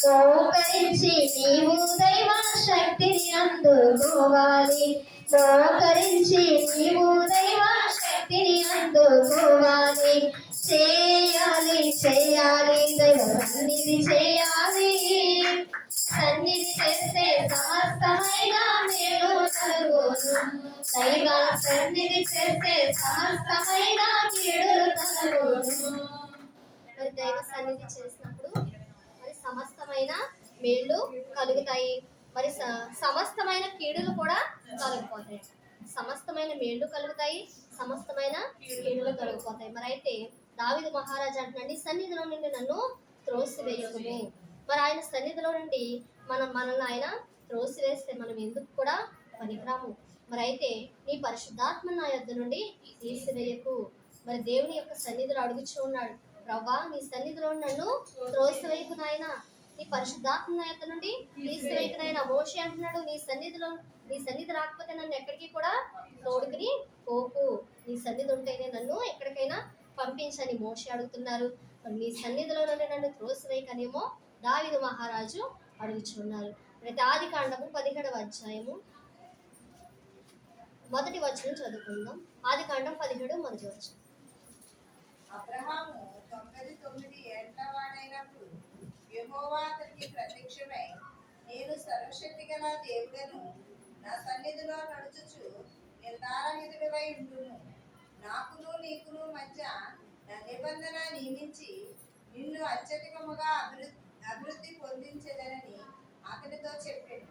మోకరించి నీవు దైవ శక్తిని అందుకోవాలి. మోకరించి నీవు దైవ శక్తిని అందుకోవాలి. చేయాలి చేయాలి దైవ సన్నిధి చేయాలి. సన్నిధి చేస్తే సమస్తమైన మేలు కలుగును. దైవ సన్నిధి చేస్తే సమస్తమైన కీడులు కలుగును. మరి దైవ సన్నిధి చేసినప్పుడు మరి సమస్తమైన మేళ్ళు కలుగుతాయి. మరి సమస్తమైన కీడులు కూడా తొలగిపోతాయి. సమస్తమైన మేళ్ళు కలుగుతాయి, సమస్తమైన కీడులు తొలగిపోతాయి. మరి అయితే దావీదు మహారాజు అంటున్నాడు, నీ సన్నిధిలో నుండి నన్ను త్రోసివేయకుము. మరి ఆయన సన్నిధిలో నుండి మనల్ని ఆయన త్రోసివేస్తే మనం ఎందుకు కూడా పనికిరాము. మరి అయితే నీ పరిశుద్ధాత్మ నా యొద్ద నుండి తీసివేయకు. మరి దేవుని యొక్క సన్నిధిలో అడుగుచూ ఉన్నాడు, ప్రభా నీ సన్నిధిలో నన్ను త్రోసివేయకు నాయన, నీ పరిశుద్ధాత్మ నా యొద్ద నుండి తీసివేయకు నాయన. మోషే అంటున్నాడు, నీ సన్నిధి రాకపోతే నన్ను ఎక్కడికి కూడా తోడుకుని పోకు. నీ సన్నిధి ఉంటేనే నన్ను ఎక్కడికైనా పంపించని మోషే అడుగుతున్నారు. మరి నీ సన్నిధిలో నుండి నన్ను త్రోసివేయకనేమో దావీదు మహారాజు అడుగుచున్నారు. అయితే ఆదికాండము 17వ అధ్యాయము 1వ వచనం చదువుకుందాం. ఆదికాండం 17 మొదటి వచనం. అబ్రహాము 99 ఏళ్ల వాడైనప్పుడు యెహోవా అతనికి ప్రత్యక్షమై, నేను సర్వశక్తి గల దేవుడను, నా సన్నిధిలో నడుచుచు నిర్ధారహితుడివై ఉండును. నాకును నీకును మధ్య నా నిబంధన నియమించి నిన్ను అత్యధికముగా అభివృద్ధి పొందించేదనని అతనితో చెప్పాను.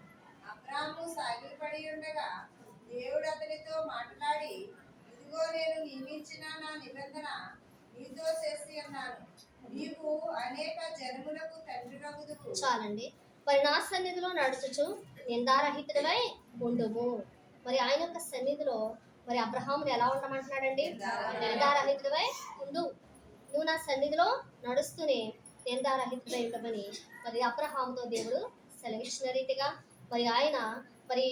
అబ్రాహాము సాగిలపడి ఉండగా దేవుడు అతనితో మాట్లాడి, ఇదిగో నేను నియమించిన నా నిబంధన నీతో చేసి ఉన్నాను. నీవు అనేక జనములకు తండ్రినగుదువు. చాలండి. మరి నా సన్నిధిలో నడుచుచు నిందారహితుడివై ఉండుము. మరి ఆయన యొక్క సన్నిధిలో మరి అబ్రహాముని ఎలా ఉండమంటున్నాడండి? నిందారహితుడివై ఉండు. నువ్వు నా సన్నిధిలో నడుస్తూనే నిందారహితుడై ఉండమని మరి అబ్రహాముతో దేవుడు సెలవిచ్చిన రీతిగా మరి ఆయన మరి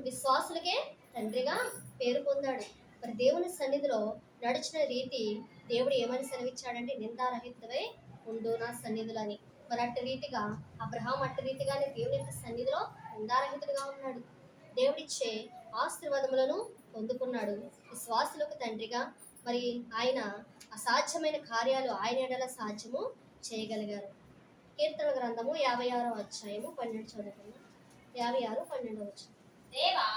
విశ్వాసులకే తండ్రిగా పేరు పొందాడు. మరి దేవుని సన్నిధిలో నడిచిన రీతి దేవుడు ఏమని సెలవిచ్చాడంటే, నిందారహితుడై ఉండు నా సన్నిధిలో అని. మరి అట్టి రీతిగా అబ్రహాం అట్టి రీతిగానే దేవుని యొక్క సన్నిధిలో నిందారహితుడిగా ఉన్నాడు. దేవుడిచ్చే ఆశీర్వాదములను పొందుకున్నాడు. విశ్వాసులకు తండ్రిగా మరి ఆయన అసాధ్యమైన కార్యాలు ఆయన ఎడల సాధ్యము చేయగలిగారు. కీర్తన గ్రంథము 56వ అధ్యాయము 12 చదువుకున్నాం. 56:12 వచ్చింది. దేవా,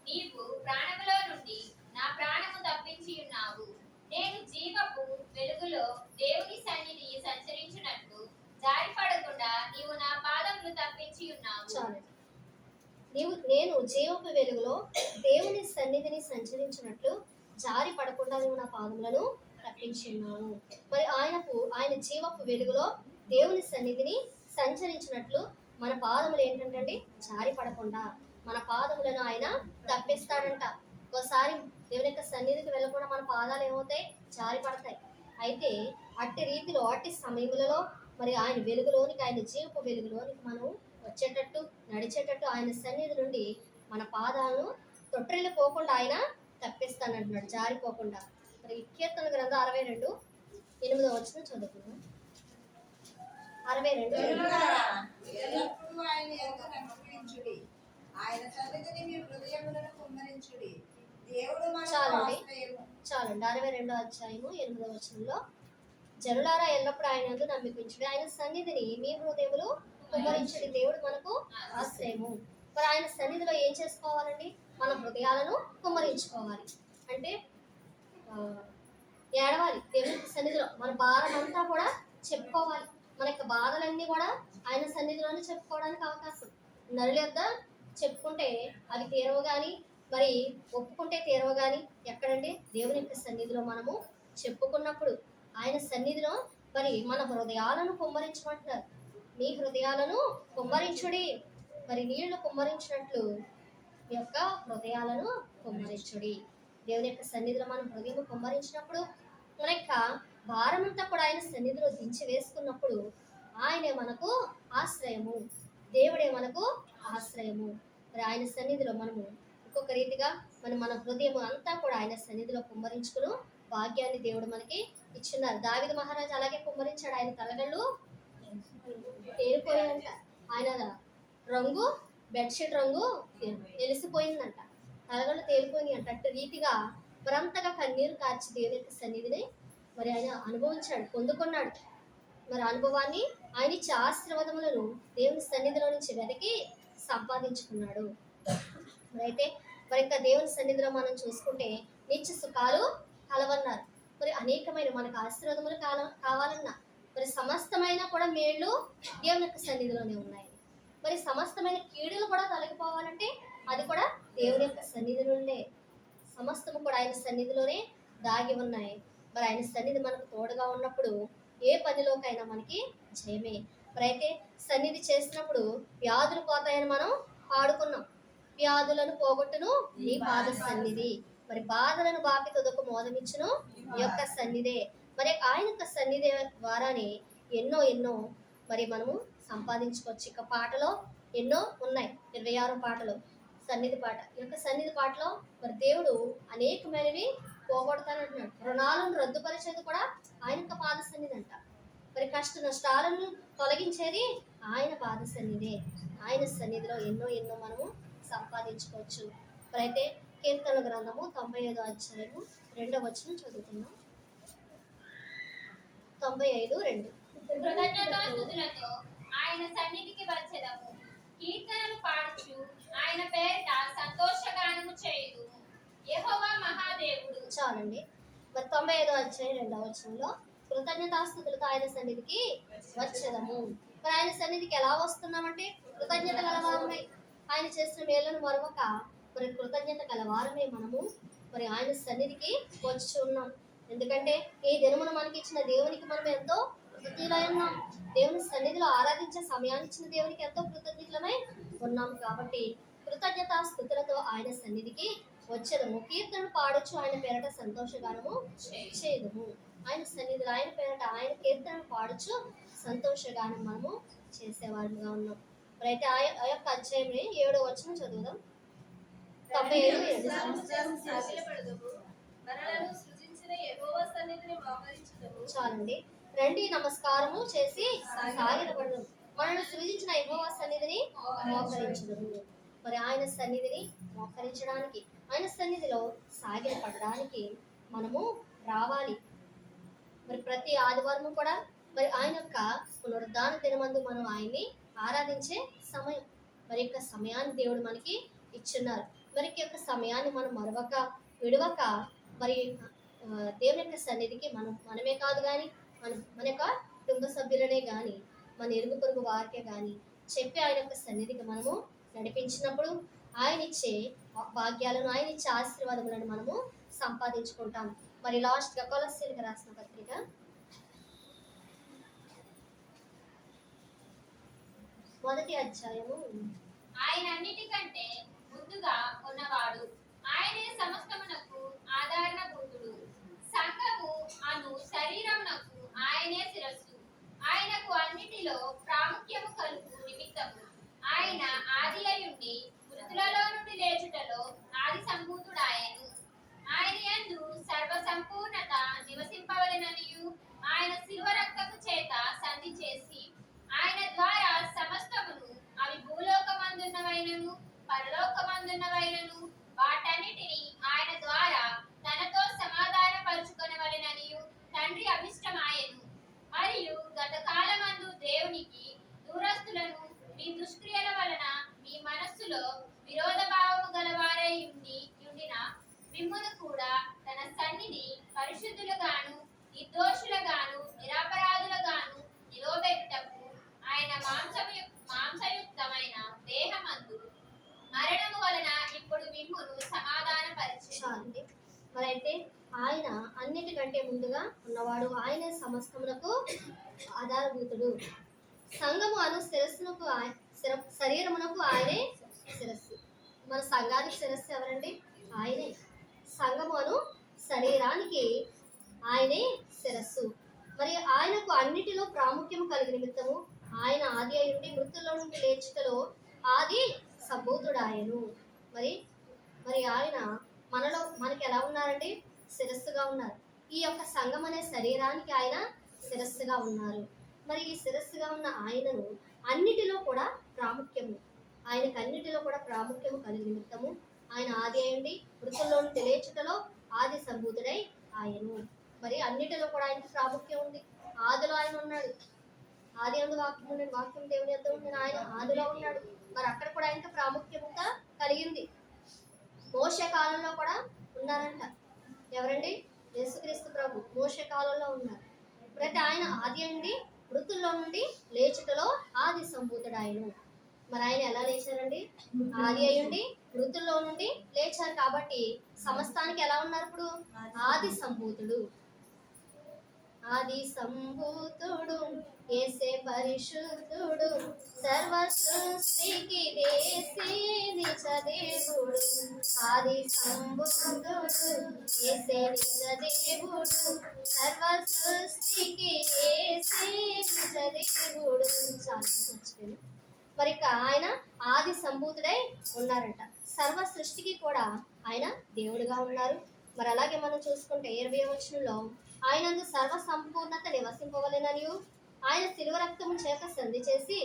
నీవు ప్రాణములో నుండి నా ప్రాణము తప్పించి ఉన్నావు. నేను జీవపు వెలుగులో దేవుని సన్నిధి సంచరించినట్లు జారిపడకుండా నీవు నా పాదములు తప్పించి ఉన్నావు. చాలు. నేను జీవపు వెలుగులో దేవుని సన్నిధిని సంచరించినట్లు జారి పడకుండా నువ్వు నా పాదములను తప్పించి ఉన్నాను. మరి ఆయన జీవపు వెలుగులో దేవుని సన్నిధిని సంచరించినట్లు మన పాదములు ఏంటంటే జారి పడకుండా మన పాదములను ఆయన తప్పిస్తాడంట. ఒకసారి దేవుని యొక్క సన్నిధికి వెళ్ళకుండా మన పాదాలు ఏమవుతాయి? జారి పడతాయి. అయితే అట్టి రీతిలో అట్టి సమయములలో మరి ఆయన వెలుగులోనికి, ఆయన జీవపు వెలుగులోనికి మనం వచ్చేటట్టు నడిచేటట్టు ఆయన సన్నిధి నుండి మన పాదాలను తొట్టిల్లిపోకుండా ఆయన తప్పిస్తానంటున్నాడు, జారిపోకుండా. మరి కీర్తన గ్రంథం 62:8 వచనం చదువుకుందాం. 62. ఎల్లప్పుడూ ఆయన యందు నమ్మకించుడి, ఆయన సన్నిధిని మీ హృదయములను కుమ్మరించుడి. దేవుడు మనకు ఆశ్రయము. చాలండి. 62వ అధ్యాయము 8వ వచనంలో, జనులారా ఎల్లప్పుడు ఆయన యందు నమ్మికించుడి, ఆయన సన్నిధిని మీ హృదయములు కుమ్మరించుడి. దేవుడు మనకు ఆశ్రయము. మరి ఆయన సన్నిధిలో ఏం చేసుకోవాలండి? మన హృదయాలను కుమ్మరించుకోవాలి. అంటే ఏడవాలి. దేవుని సన్నిధిలో మన భారం అంతా కూడా చెప్పుకోవాలి. మన యొక్క బాధలన్నీ కూడా ఆయన సన్నిధిలోనే చెప్పుకోవడానికి అవకాశం. నరుల యొద్ద చెప్పుకుంటే అవి తీరవు కానీ, మరి ఒప్పుకుంటే తీరవు కానీ ఎక్కడండి? దేవుని యొక్క సన్నిధిలో మనము చెప్పుకున్నప్పుడు ఆయన సన్నిధిలో మరి మన హృదయాలను కుమ్మరించమంటారు. మీ హృదయాలను కుమ్మరించుడి. మరి నీళ్లు కుమ్మరించినట్లు మీ యొక్క హృదయాలను కుమ్మరించుడి. దేవుని యొక్క సన్నిధిలో మనం హృదయం కుమ్మరించినప్పుడు మన యొక్క భారమంతా కూడా ఆయన సన్నిధిలో దించి వేసుకున్నప్పుడు ఆయనే మనకు ఆశ్రయము, దేవుడే మనకు ఆశ్రయము. మరి ఆయన సన్నిధిలో మనము ఇంకొక రీతిగా మన హృదయం అంతా కూడా ఆయన సన్నిధిలో కుమ్మరించుకుని భాగ్యాన్ని దేవుడు మనకి ఇచ్చున్నారు. దావీదు మహారాజు అలాగే కుమ్మరించాడు. ఆయన తలగళ్ళు తేలిపోయాయంట, ఆయన రంగు బెడ్షీట్ రంగు తెలిసిపోయిందంట, తలగళ్ళు తేలిపోయినాయి అంట. అటు రీతిగా మరంతగా కన్నీరు కార్చి దేవుని యొక్క సన్నిధిని మరి ఆయన అనుభవించాడు, పొందుకున్నాడు. మరి అనుభవాన్ని ఆయన ఇచ్చే ఆశీర్వాదములను దేవుని సన్నిధిలో నుంచి వెతికి సంపాదించుకున్నాడు. మరి అయితే మరి ఇంకా దేవుని సన్నిధిలో మనం చూసుకుంటే నిత్య సుఖాలు కలవన్నారు. మరి అనేకమైన మనకు ఆశీర్వాదములు కావాలన్నా మరి సమస్తమైన కూడా మేళ్ళు దేవుని యొక్క సన్నిధిలోనే ఉన్నాయి. మరి సమస్తమైన కీడులు కూడా తొలగిపోవాలంటే అది కూడా దేవుని యొక్క సన్నిధి నుండే. సమస్తము కూడా ఆయన సన్నిధిలోనే దాగి ఉన్నాయి. మరి ఆయన సన్నిధి మనకు తోడుగా ఉన్నప్పుడు ఏ పనిలోకైనా మనకి జయమే. మరి అయితే సన్నిధి చేసినప్పుడు వ్యాధులు పోతాయని మనం పాడుకున్నాం. వ్యాధులను పోగొట్టును నీ పాద సన్నిధి. మరి బాధలను బాపి తుదకు మోదమిచ్చును ఈ యొక్క సన్నిధే. మరి ఆయన యొక్క సన్నిధి ద్వారానే ఎన్నో మరి మనము సంపాదించుకోవచ్చు. ఇక పాటలో ఎన్నో ఉన్నాయి, 26 పాటలు సన్నిధి పాట. ఈ యొక్క సన్నిధి పాటలో మరి దేవుడు అనేకమైనవి పోగొడతానంటున్నాడు. రుణాలను రద్దుపరిచేది కూడా ఆయన యొక్క పాద సన్నిధి అంట. మరి కష్ట నష్టాలను తొలగించేది ఆయన పాద సన్నిధే. ఆయన సన్నిధిలో ఎన్నో మనము సంపాదించుకోవచ్చు. మరి అయితే కీర్తన గ్రంథము 95వ అధ్యాయము 2వ వచనం చదువుతున్నాం. 95:2. కృతజ్ఞతాస్తుతులతో ఆయన సన్నిధికి వచ్చెదము, కీర్తనలు పాడుచు ఆయన పేరిట సంతోషగానము చేయుదుము. యెహోవా మహాదేవుడు. చాలండి. మరి 95వ అధ్యాయం 2వ వచనంలో కృతజ్ఞతాస్తుతులతో ఆయన సన్నిధికి వచ్చేదము. మరి ఆయన సన్నిధికి ఎలా వస్తున్నామంటే కృతజ్ఞత గలవారమై, ఆయన చేసిన మేలను మరొక మరి కృతజ్ఞత గలవారమే మనము మరి ఆయన సన్నిధికి వచ్చి ఉన్నాం. ఎందుకంటే ఈ దినమును మనకి ఇచ్చిన దేవునికి మనం ఎంతో కృతజ్ఞులై ఉన్నాం. దేవుని సన్నిధిలో ఆరాధించే సమయాన్ని ఇచ్చిన దేవునికి ఎంతో కృతజ్ఞతలమై ఉన్నాం. కాబట్టి కృతజ్ఞతాస్తుతులతో ఆయన సన్నిధికి వచ్చేదము, కీర్తనలు పాడొచ్చు ఆయన పేరట సంతోషగానము చేయుదుము. ఆయన సన్నిధిలో ఆయన పేరట ఆయన కీర్తనలు పాడొచ్చు సంతోషగానం మనము చేసేవాళ్ళుగా ఉన్నాం. మరి అయితే ఆ యొక్క అధ్యాయంని 7వ వచనం చదువుదాం. 95:7. చాలండి. రండి నమస్కారము చేసి సాగిలపడదాం, మనల్ని సృజించిన యెహోవా సన్నిధిని మోకరించుదాము. మరి ఆయన సన్నిధిని మోకరించడానికి, ఆయన సన్నిధిలో సాగిలపడడానికి మనము రావాలి. మరి ప్రతి ఆదివారం కూడా మరి ఆయన యొక్క పునరుద్ధాన దినమందు మనం ఆయన్ని ఆరాధించే సమయం. మరి యొక్క సమయాన్ని దేవుడు మనకి ఇచ్చున్నారు. మరి యొక్క సమయాన్ని మనం మరొక విడవక మరి దేవుని యొక్క సన్నిధికి మనమే కాదు కానీ మన యొక్క కుటుంబ సభ్యులనే కానీ మన ఇరుగు పొరుగు వారికే కానీ చెప్పి ఆయన యొక్క సన్నిధికి మనము నడిపించినప్పుడు ఆయన ఇచ్చే భాగ్యాలను, ఆయన ఇచ్చే ఆశీర్వాదములను మనము సంపాదించుకుంటాం. మరి లాస్ట్గా కొలస్సీలకు రాసిన పత్రిక 1వ అధ్యాయము. ఆయన అన్నిటికంటే ముందుగా ఉన్నవాడు, ఆయనే సమస్తమునకు ఆధారభూతుడు. సంఘము అను శరీరమునకు ఆయనే శిరస్సు. ఆయనకు అన్నిటిలో ప్రాముఖ్యము కలుగు నిమిత్తము ఆయన ఆది అయ్యుండి మృతులలో నుండి లేచుటలో ఆది సంభూతుడాయను. ఆయన యందు సర్వ సంపూర్ణత నివసింపవలెననియు ఆయన శిలువ రక్తము చేత సంధి చేసి ఆయన ద్వారా సమస్తమును, అవి భూలోకమందున్నవైనను పరలోకమందున్నవైనను వాటన్నిటిని ఆయన ద్వారా తనతో సమాధానపరుచుకొనవలెననియు తండ్రి అభిష్టమాయెను. మరియు గత కాలమందు దేవునికి దూరస్తులను మీ దుష్క్రియల వలన మీ మనస్సులో విరోధ భావము గలవారై ఉండిన మిమ్మును కూడా తన సన్నిధి పరిశుద్ధులుగాను నిర్దోషులుగాను నిరపరాధులుగాను నిలవబెట్టుటకు ఆయన మాంసయుక్తమైన దేహమందు మరణము వలన ఇప్పుడు మిమ్మును సమాధానపరిచెను. మరి అయితే ఆయన అన్నిటికంటే ముందుగా ఉన్నవాడు, ఆయన సమస్తమునకు ఆధారభూతుడు. సంఘము అను శరీరమునకు ఆయనే శిరస్సు. మన సంఘానికి శిరస్సు ఎవరండి? ఆయనే. సంఘము అను శరీరానికి ఆయనే శిరస్సు. మరి ఆయనకు అన్నిటిలో ప్రాముఖ్యం కలిగిన నిమిత్తము ఆయన ఆది అయి ఉండి మృతుల్లో నుండి లేచుటలో ఆది సంభూతుడాయను. మరి మరి ఆయన మనకి ఎలా ఉన్నారండి? శిరస్సుగా ఉన్నారు. ఈ యొక్క సంఘం అనే శరీరానికి ఆయన శిరస్సుగా ఉన్నారు. మరి ఈ శిరస్సుగా ఉన్న ఆయనను అన్నిటిలో కూడా ప్రాముఖ్యము, ఆయనకు అన్నిటిలో కూడా ప్రాముఖ్యము కలిగి నిమిత్తము ఆయన ఆది అయ్యండి మృతుల్లో నుండి లేచుటలో ఆది సంభూతుడై ఆయను. మరి అన్నిటిలో కూడా ఆయనకి ప్రాముఖ్యం ఉంది. ఆదిలో ఆయన ఉన్నాడు. ఆది అందు వాక్యం ఉన్నాడు, వాక్యం దేవుని యొద్ద ఉంది, ఆయన ఆదిలో ఉన్నాడు. మరి అక్కడ కూడా ఆయనకి ప్రాముఖ్యత కలిగింది. మోషే కాలంలో కూడా ఉన్నారంట. ఎవరండి? యేసుక్రీస్తు ప్రభు మోషే కాలంలో ఉన్నారు. ప్రతి ఆయన ఆది అండి మృతుల్లో నుండి లేచుటలో ఆది సంభూతుడు ఆయన. మరి ఆయన ఎలా లేచారండి? ఆది అయ్యుండి మృతుల్లో నుండి లేచారు కాబట్టి సమస్తానికి ఎలా ఉన్నారు ఇప్పుడు? ఆది సంభూతుడు. ఆది సంభూతుడు యేసే పరిశుద్ధుడు, సర్వ సృష్టికి వేసే నిజ దేవుడు. ఆది సంభూతుడు యేసే నిజ దేవుడు, సర్వ సృష్టికి వేసే నిజ దేవుడు. చాలా మర్చిపోయింది. మరి ఆయన ఆది సంభూతుడై ఉన్నారంట. సర్వ సృష్టికి కూడా ఆయన దేవుడుగా ఉన్నారు. మరి అలాగే మనం చూసుకుంటే 20వ వచనంలో ఆయనందు సర్వ సంపూర్ణత నివసింపవలెననియు ఆయన శిలువ రక్తము చేత సంధి చేసి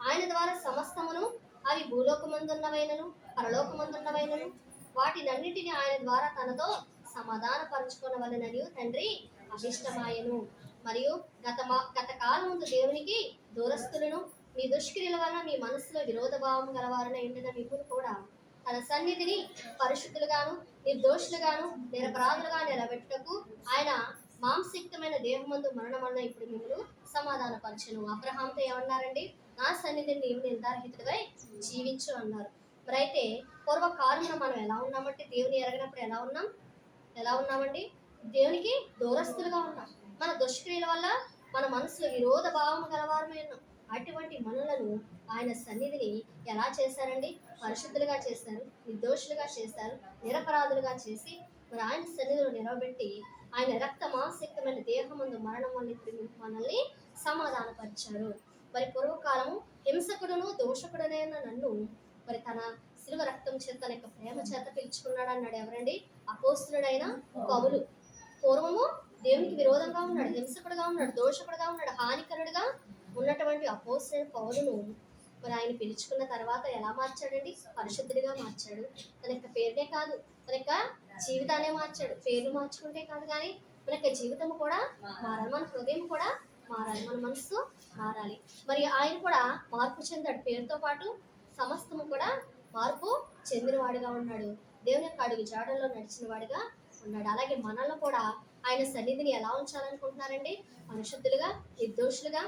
ఆయన ద్వారా సమస్తమును, అవి భూలోకమందున్నవైనను పరలోకమందున్నవైనను వాటినన్నిటిని ఆయన ద్వారా తనతో సమాధానపరచుకొనవలెననియు తండ్రి అభిష్టమాయను. మరియు గత కాలముందు దేవునికి దూరస్తులను మీ దుష్క్రియల వలన మీ మనసులో విరోధ భావం గలవారని ఎండిన మిమ్మును కూడా తన సన్నిధిని పరిశుద్ధులుగాను నిర్దోషులుగాను నిరపరాధులుగా నిలబెట్టుటకు ఆయన మాంసిక్తమైన దేహమందు మరణమన్న ఇప్పుడు మిమ్మల్ని సమాధానపరచను. అబ్రహాంతో ఏమన్నారండి? నా సన్నిధిని నీవు నిర్ధారితుడివై జీవించు అన్నారు. మరి అయితే పూర్వకాలంలో మనం ఎలా ఉన్నామంటే దేవుని ఎరగినప్పుడు ఎలా ఉన్నామండి? దేవునికి దూరస్తులుగా ఉన్నాం. మన దుష్క్రియల వల్ల మన మనసులో విరోధ భావం గలవారమే ఉన్నాం. అటువంటి మనులను ఆయన సన్నిధిని ఎలా చేశారండి? పరిశుద్ధులుగా చేశారు, నిర్దోషులుగా చేశారు, నిరపరాధులుగా చేసి మరి ఆయన సన్నిధిలో నిలవబెట్టి ఆయన రక్త మాంసికమైన దేహమందు మరణం వల్ల ఇప్పుడు మనల్ని సమాధానపరిచారు. మరి పూర్వకాలము హింసకుడును దోషకుడనైన నన్ను మరి తన శిలువ రక్తం చేత తన యొక్క ప్రేమ చేత పిలుచుకున్నాడు అన్నాడు. ఎవరండి? అపోస్తులుడైన పౌలు. పూర్వము దేవునికి విరోధంగా ఉన్నాడు, హింసకుడుగా ఉన్నాడు, దోషకుడుగా ఉన్నాడు, హానికరుడుగా ఉన్నటువంటి అపోస్తులైన పౌలును మరి ఆయన పిలుచుకున్న తర్వాత ఎలా మార్చాడండి? పరిశుద్ధుడిగా మార్చాడు. తన యొక్క పేరునే కాదు, తన యొక్క జీవితాన్ని మార్చాడు. పేర్లు మార్చుకుంటే కాదు కానీ మన యొక్క జీవితం కూడా మారాలి, మన హృదయం కూడా మారాలి, మన మనసు మారాలి. మరి ఆయన కూడా మార్పు చెందాడు. పేరుతో పాటు సమస్తము కూడా మార్పు చెందినవాడుగా ఉన్నాడు. దేవుని యొక్క అడుగు జాడల్లో నడిచిన వాడుగా ఉన్నాడు. అలాగే మనల్ని కూడా ఆయన సన్నిధిని ఎలా ఉంచాలనుకుంటున్నారండి? పరిశుద్ధులుగా, నిర్దోషులుగా,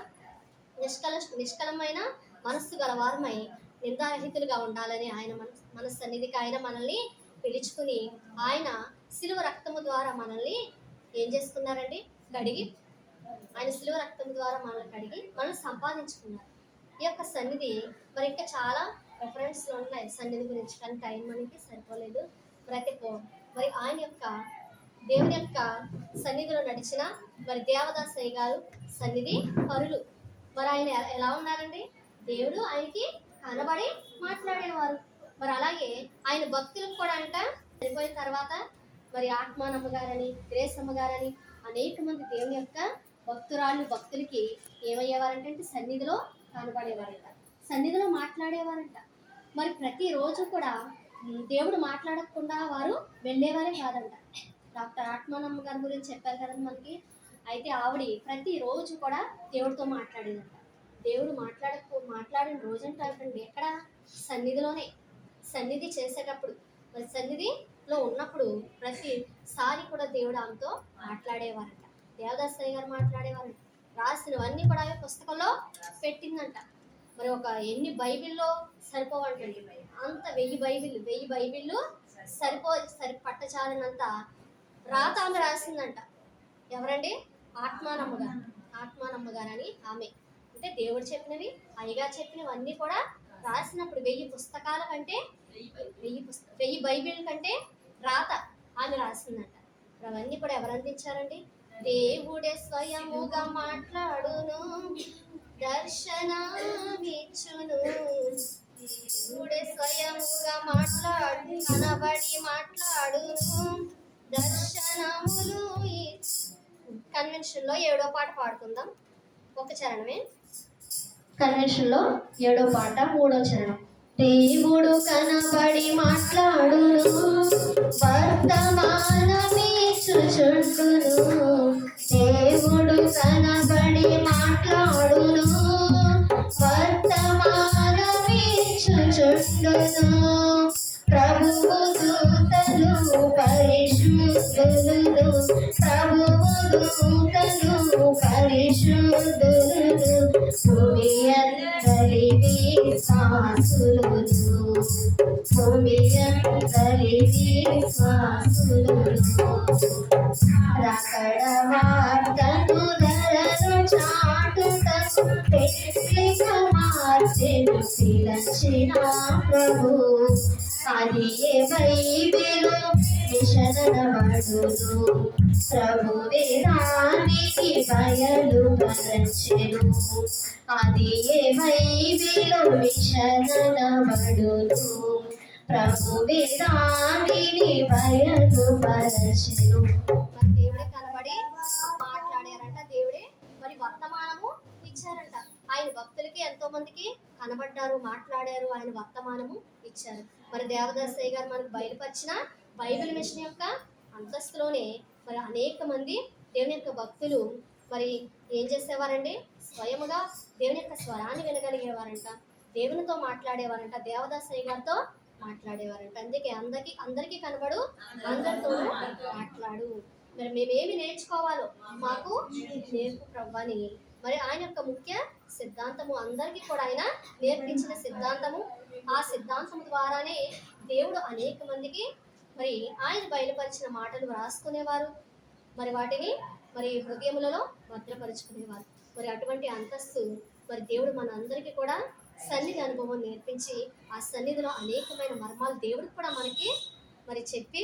నిష్కలమైన మనస్సు గలవారమై నిందారహితులుగా ఉండాలని ఆయన మన సన్నిధికి ఆయన మనల్ని పిలుచుకుని ఆయన శిలువ రక్తము ద్వారా మనల్ని ఏం చేసుకున్నారండి? కడిగి, ఆయన శిలువ రక్తము ద్వారా మనల్ని కడిగి మనం సంపాదించుకున్నారు. ఈ యొక్క సన్నిధి మరి ఇంకా చాలా రెఫరెన్స్లు ఉన్నాయి సన్నిధి గురించి, కానీ టైం మనకి సరిపోలేదు. మరి ఆయన యొక్క దేవుని యొక్క సన్నిధిలో నడిచిన మరి దేవదాసయ్య గారు సన్నిధి పరులు. మరి ఆయన ఎలా ఉన్నారండి? దేవుడు ఆయనకి కనబడి మాట్లాడేవారు. మరి అలాగే ఆయన భక్తులకు కూడా అంట చనిపోయిన తర్వాత మరి ఆత్మానమ్మ గారని, గ్రేసమ్మ గారని అనేక మంది దేవుని యొక్క భక్తులకి ఏమయ్యేవారంటే సన్నిధిలో కనబడేవారంట, సన్నిధిలో మాట్లాడేవారంట. మరి ప్రతిరోజు కూడా దేవుడు మాట్లాడకుండా వారు వెళ్ళేవారే కాదంట. డాక్టర్ ఆత్మానమ్మ గారి గురించి చెప్పారు కదండి మనకి. అయితే ఆవిడ ప్రతిరోజు కూడా దేవుడితో మాట్లాడేదంట. దేవుడు మాట్లాడిన రోజంటే ఎక్కడ? సన్నిధిలోనే. సన్నిధి చేసేటప్పుడు మరి సన్నిధిలో ఉన్నప్పుడు ప్రతిసారి కూడా దేవుడు ఆమెతో మాట్లాడేవారంట. దేవదాసయ్య గారు మాట్లాడేవారంట. రాసినవన్నీ కూడా పుస్తకంలో పెట్టిందంట. మరి ఎన్ని బైబిల్లో సరిపోవంటండి, అంత 1000 బైబిళ్ళు పట్టచాలినంత రాత ఆమె రాసిందంట. ఎవరండి? ఆత్మానమ్మ గారు అని ఆమె. అంటే దేవుడు చెప్పినవి, అయ్యగారు చెప్పినవి అన్నీ కూడా రాసినప్పుడు 1000 పుస్తకాల కంటే 1000 బైబిల్ కంటే రాత ఆమె రాసిందంట. అవన్నీ కూడా ఎవరు అందించారండి? దేవుడే స్వయముగా మాట్లాడును, దర్శనమిచ్చును. దేవుడే స్వయముగా మాట్లాడు, కనబడి మాట్లాడును, దర్శనములు. కన్వెన్షన్లో 7వ పాట పాడుకుందాం, ఒక చరణమే. కన్వెన్షన్లో 7వ పాట 3వ చరణం. దేవుడు కనబడి మాట్లాడును, వర్తమానమిచ్చుచుండును. దేవుడు కనబడి మాట్లాడును, వర్తమానమిచ్చుచుండును. ప్రభువు దూతలు పరిశుద్ధులు, ప్రభువు దూతలు పరిశుద్ధులు, భూమి అందరి విశ్వాసులు, భూమి అందరి విశ్వాసులు. రకడ వార్తను ధరను చాటుటకు పెళ్లిగా మార్చెను పిలచిన ప్రభు. అది ఏ బైబిలు విషదనబడును, ప్రభు వేదానికి బయలుపరచెను. అది ఏ బైబిలు విషదనబడును, ప్రభు వేదానికి బయలుపరచెను. మరి దేవుడే కనబడి మాట్లాడారంట, దేవుడే మరి వర్తమానము ఇచ్చారంట. ఆయన భక్తులకి ఎంతో మందికి కనబడ్డారు, మాట్లాడారు, ఆయన వర్తమానము ఇచ్చారు. మరి దేవదాసయ్య గారు మనకు బయలుపరిచిన బైబిల్ మిషన్ యొక్క అంతస్తులోనే మరి అనేక మంది దేవుని యొక్క భక్తులు మరి ఏం చేసేవారండి? స్వయముగా దేవుని యొక్క స్వరాన్ని వినగలిగేవారంట, దేవునితో మాట్లాడేవారంట, దేవదాసయ్య గారితో మాట్లాడేవారంట. అందుకే అందరికీ కనబడు, అందరితో మాట్లాడు. మరి మేమేమి నేర్చుకోవాలో మాకు నేర్పు ప్రవ్వని. మరి ఆయన యొక్క ముఖ్య సిద్ధాంతము అందరికీ కూడా ఆయన నేర్పించిన సిద్ధాంతము. ఆ సిద్ధాంతము ద్వారానే దేవుడు అనేక మందికి మరి ఆయన బయలుపరిచిన మాటలు రాసుకునేవారు, మరి వాటిని మరి హృదయములలో భద్రపరుచుకునేవారు. మరి అటువంటి అంతస్తు మరి దేవుడు మన అందరికీ కూడా సన్నిధి అనుభవం నేర్పించి ఆ సన్నిధిలో అనేకమైన మర్మాలు దేవుడికి కూడా మనకి మరి చెప్పి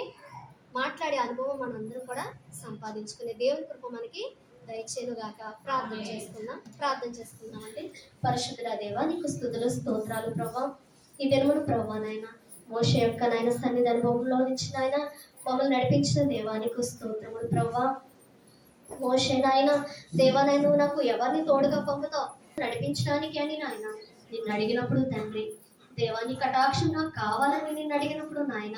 మాట్లాడే అనుభవం మనందరం కూడా సంపాదించుకునే దేవుని కృప మనకి దయచేనుగాక. ప్రార్థన చేసుకుందామండి. పరిశుద్ధుల దేవా, నీకు స్తుతులు స్తోత్రాలు ప్రభా. ఈ దినమును ప్రభా నాయన మోషే యొక్క నాయన సన్నిధి అనుభవంలో నుంచి నాయన మమ్మల్ని నడిపించిన దేవా, నీకు స్తోత్రములు ప్రభా. మోషే నాయన దేవా, నాయన నాకు ఎవరిని తోడుగా పంపుతావు నడిపించడానికి అని నాయన నిన్ను అడిగినప్పుడు తండ్రి దేవా, నీ కటాక్షం నాకు కావాలని నిన్ను అడిగినప్పుడు నాయన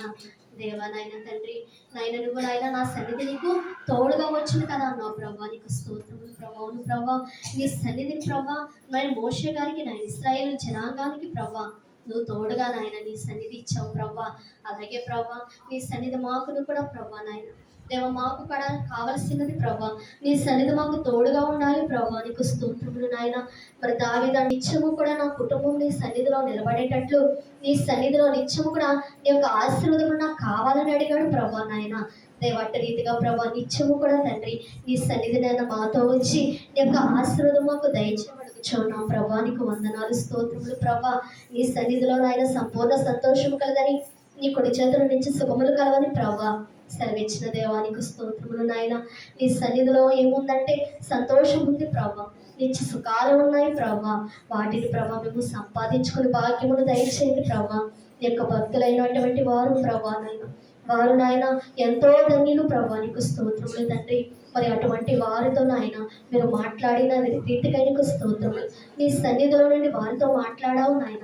దేవా నాయన తండ్రి నాయన నువ్వు నాయన నా సన్నిధి నీకు తోడుగా వచ్చింది కదా అన్నావు ప్రభా. నీకు స్తోత్రములు ప్రభా. అవును ప్రభా, నీ సన్నిధిని ప్రభా నాయన మోషే గారికి నాయన ఇశ్రాయేలు జనాంగానికి ప్రభా నువ్వు తోడుగా నాయన నీ సన్నిధి ఇచ్చావు ప్రభా. అలాగే ప్రభా నీ సన్నిధి మాకును కూడా ప్రభా నాయన దేవ మాకు కూడా కావలసినది ప్రభా, నీ సన్నిధి మాకు తోడుగా ఉండాలి ప్రభా. నీకు స్తోత్రములు నాయన. మరి దావీదు నిత్యము కూడా నా కుటుంబం నీ సన్నిధిలో నిలబడేటట్లు నీ సన్నిధిలో నిత్యము కూడా నీ యొక్క ఆశీర్వాదం నాకు కావాలని అడిగాడు ప్రభా నాయన. దేవట్ట రీతిగా ప్రభా నిత్యము కూడా తండ్రి నీ సన్నిధి నాయన మాతో వచ్చి నీ యొక్క ఆశీర్వాదం మాకు దయచేయమడుగుచున్నాం ప్రభా. నీకు వందనాలు స్తోత్రములు ప్రభా. నీ సన్నిధిలో నాయన సంపూర్ణ సంతోషము కలదని నీ కుడి చేతుల నుంచి శుభములు కలవని ప్రభా సెలవిచ్చిన దేవానికి స్తోత్రములు నాయన. నీ సన్నిధిలో ఏముందంటే సంతోషం ఉంది ప్రభా, నిత్య సుఖాలు ఉన్నాయి ప్రభా. వాటిని ప్రభా మేము సంపాదించుకుని భాగ్యమును దయచేయండి ప్రభా. నీ యొక్క భక్తులైనటువంటి వారు ప్రభా నాయన వారు నాయన ఎంతో ధన్యులు ప్రభా. నీకు స్తోత్రములు తండ్రి. మరి అటువంటి వారితో నాయన మీరు మాట్లాడిన రీతికై నీకు స్తోత్రములు. నీ సన్నిధిలో నుండి వారితో మాట్లాడావు నాయన.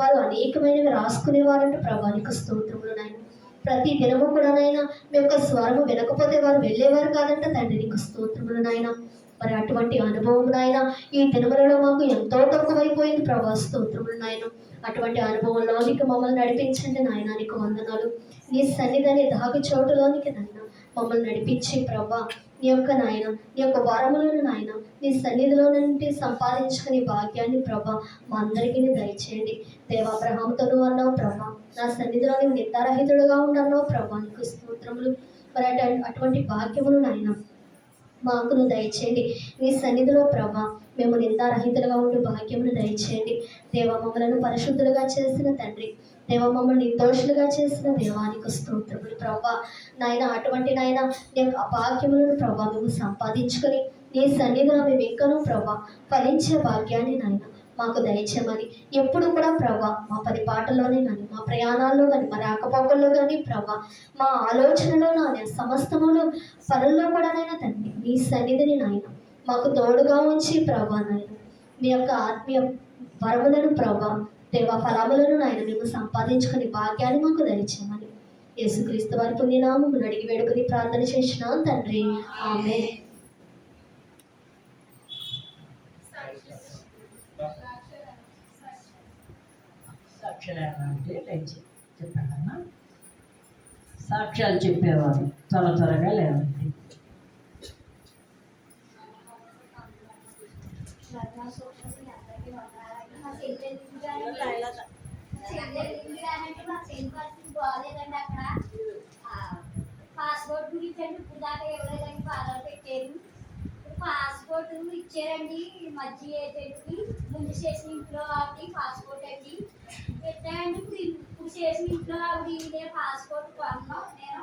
వారు అనేకమైనవి రాసుకునేవారంటే ప్రభా. నీకు స్తోత్రములు నాయన. ప్రతి దినము కూడా నాయన మీ యొక్క స్వరము వినకపోతే వారు వెళ్ళేవారు కాదంట తండ్రి. నీకు స్తోత్రములు నాయన. మరి అటువంటి అనుభవం నాయన ఈ దినములలో మాకు ఎంతో తక్కువైపోయింది ప్రభా. స్తోత్రములు నాయన. అటువంటి అనుభవంలోనికి మమ్మల్ని నడిపించండి నాయన. నీకు వందనాలు. నీ సన్నిధిని దాగి చోటులోనికి నాయన మమ్మల్ని నడిపించి ప్రభా నీ యొక్క నాయన నీ యొక్క వరములను నాయన నీ సన్నిధిలో నుండి సంపాదించుకునే భాగ్యాన్ని ప్రభా మా అందరికీ దయచేయండి. దేవా అబ్రహాముతో అన్నావు ప్రభా నా సన్నిధిలో నీవు నిందారహితుడుగా ఉండన్నావు ప్రభా. నీకు స్తోత్రములు. మరి అటువంటి భాగ్యములు నాయన మాకు నువ్వు దయచేయండి. నీ సన్నిధిలో ప్రభా మేము నిందారహితులుగా ఉంటూ భాగ్యమును దయచేయండి. దేవ మమ్మలను పరిశుద్ధులుగా చేసిన తండ్రి, దేవ మమ్మల్ని నిర్దోషులుగా చేసిన దేవానికి స్తోత్రములు ప్రభా. నాయన అటువంటి నాయన నీ యొక్క భాగ్యములను ప్రభా మేము సంపాదించుకొని నీ సన్నిధిలో మేము ఇంకనూ ప్రభా ఫలించే భాగ్యాన్ని నాయన మాకు దయచేయమని ఎప్పుడు కూడా ప్రభా మా పని పాటల్లోనే కానీ మా ప్రయాణాల్లో కానీ మా రాకపోకల్లో కానీ ప్రభా మా ఆలోచనలో నాయన సమస్తములో పనుల్లో కూడా నాయన తండ్రి నీ సన్నిధిని నాయన మాకు తోడుగా ఉంచి ప్రభా నాయన మీ యొక్క ఆత్మీయ వరములను ప్రభా దేవ ఫలములను నాయన మేము సంపాదించుకుని భాగ్యాన్ని మాకు దయచేయమని యేసుక్రీస్తు వారి పుణ్యనామమును అడిగి వేడుకుని ప్రార్థన చేసినాం తండ్రి. ఆమేన్. సాక్ష్యాలు అంటే లేచి చెప్పండి అమ్మా. సాక్ష్యాలు చెప్పేవారు త్వరగా లేవండి. బాగాలేదండి అక్కడ పాస్పోర్ట్ గురించి అంటే ఇప్పుడు దాకా ఇవ్వలేదండి, బాధలు పెట్టారు. పాస్పోర్ట్ ఇచ్చారండి మధ్య ఏజెంట్కి, ముందు చేసిన ఇంట్లో ఆవిడ పాస్పోర్ట్ అండి పెట్టాయండి. ఇప్పుడు చేసిన ఇంట్లో ఆవిడ ఇదే పాస్పోర్ట్ కొన్నాం నేను,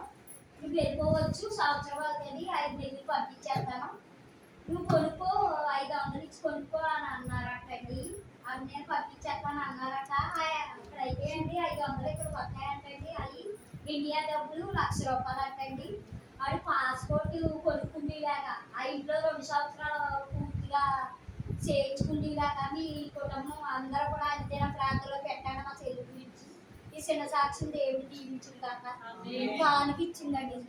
నువ్వు వెళ్ళిపోవచ్చు సంవత్సరం అవుతుంది 5 నెలలు పంపించేస్తాను, నువ్వు కొనుక్కో 500 ఇచ్చి కొనుక్కో అని అన్నారటండి. అది నేను పంపించేస్తాను అన్నారట. ఇక్కడైతే అండి 500 ఇక్కడ వస్తాయంటండి. అవి ఇండియా డబ్బులు ₹1,00,000 అంటండి. అది పాస్పోర్ట్ కొనుక్కుండేలాగా ఆ ఇంట్లో 2 సంవత్సరాలు పూర్తిగా చేయించుకుండేలాగా మీ కుటుంబం అందరూ కూడా అంతేనా ప్రాంతంలో పెట్టండి మా చెల్లి గురించి. ఈ చిన్న సాక్ష్యం దేవుడు దీవించింది కాక కానుక ఇచ్చిందండి.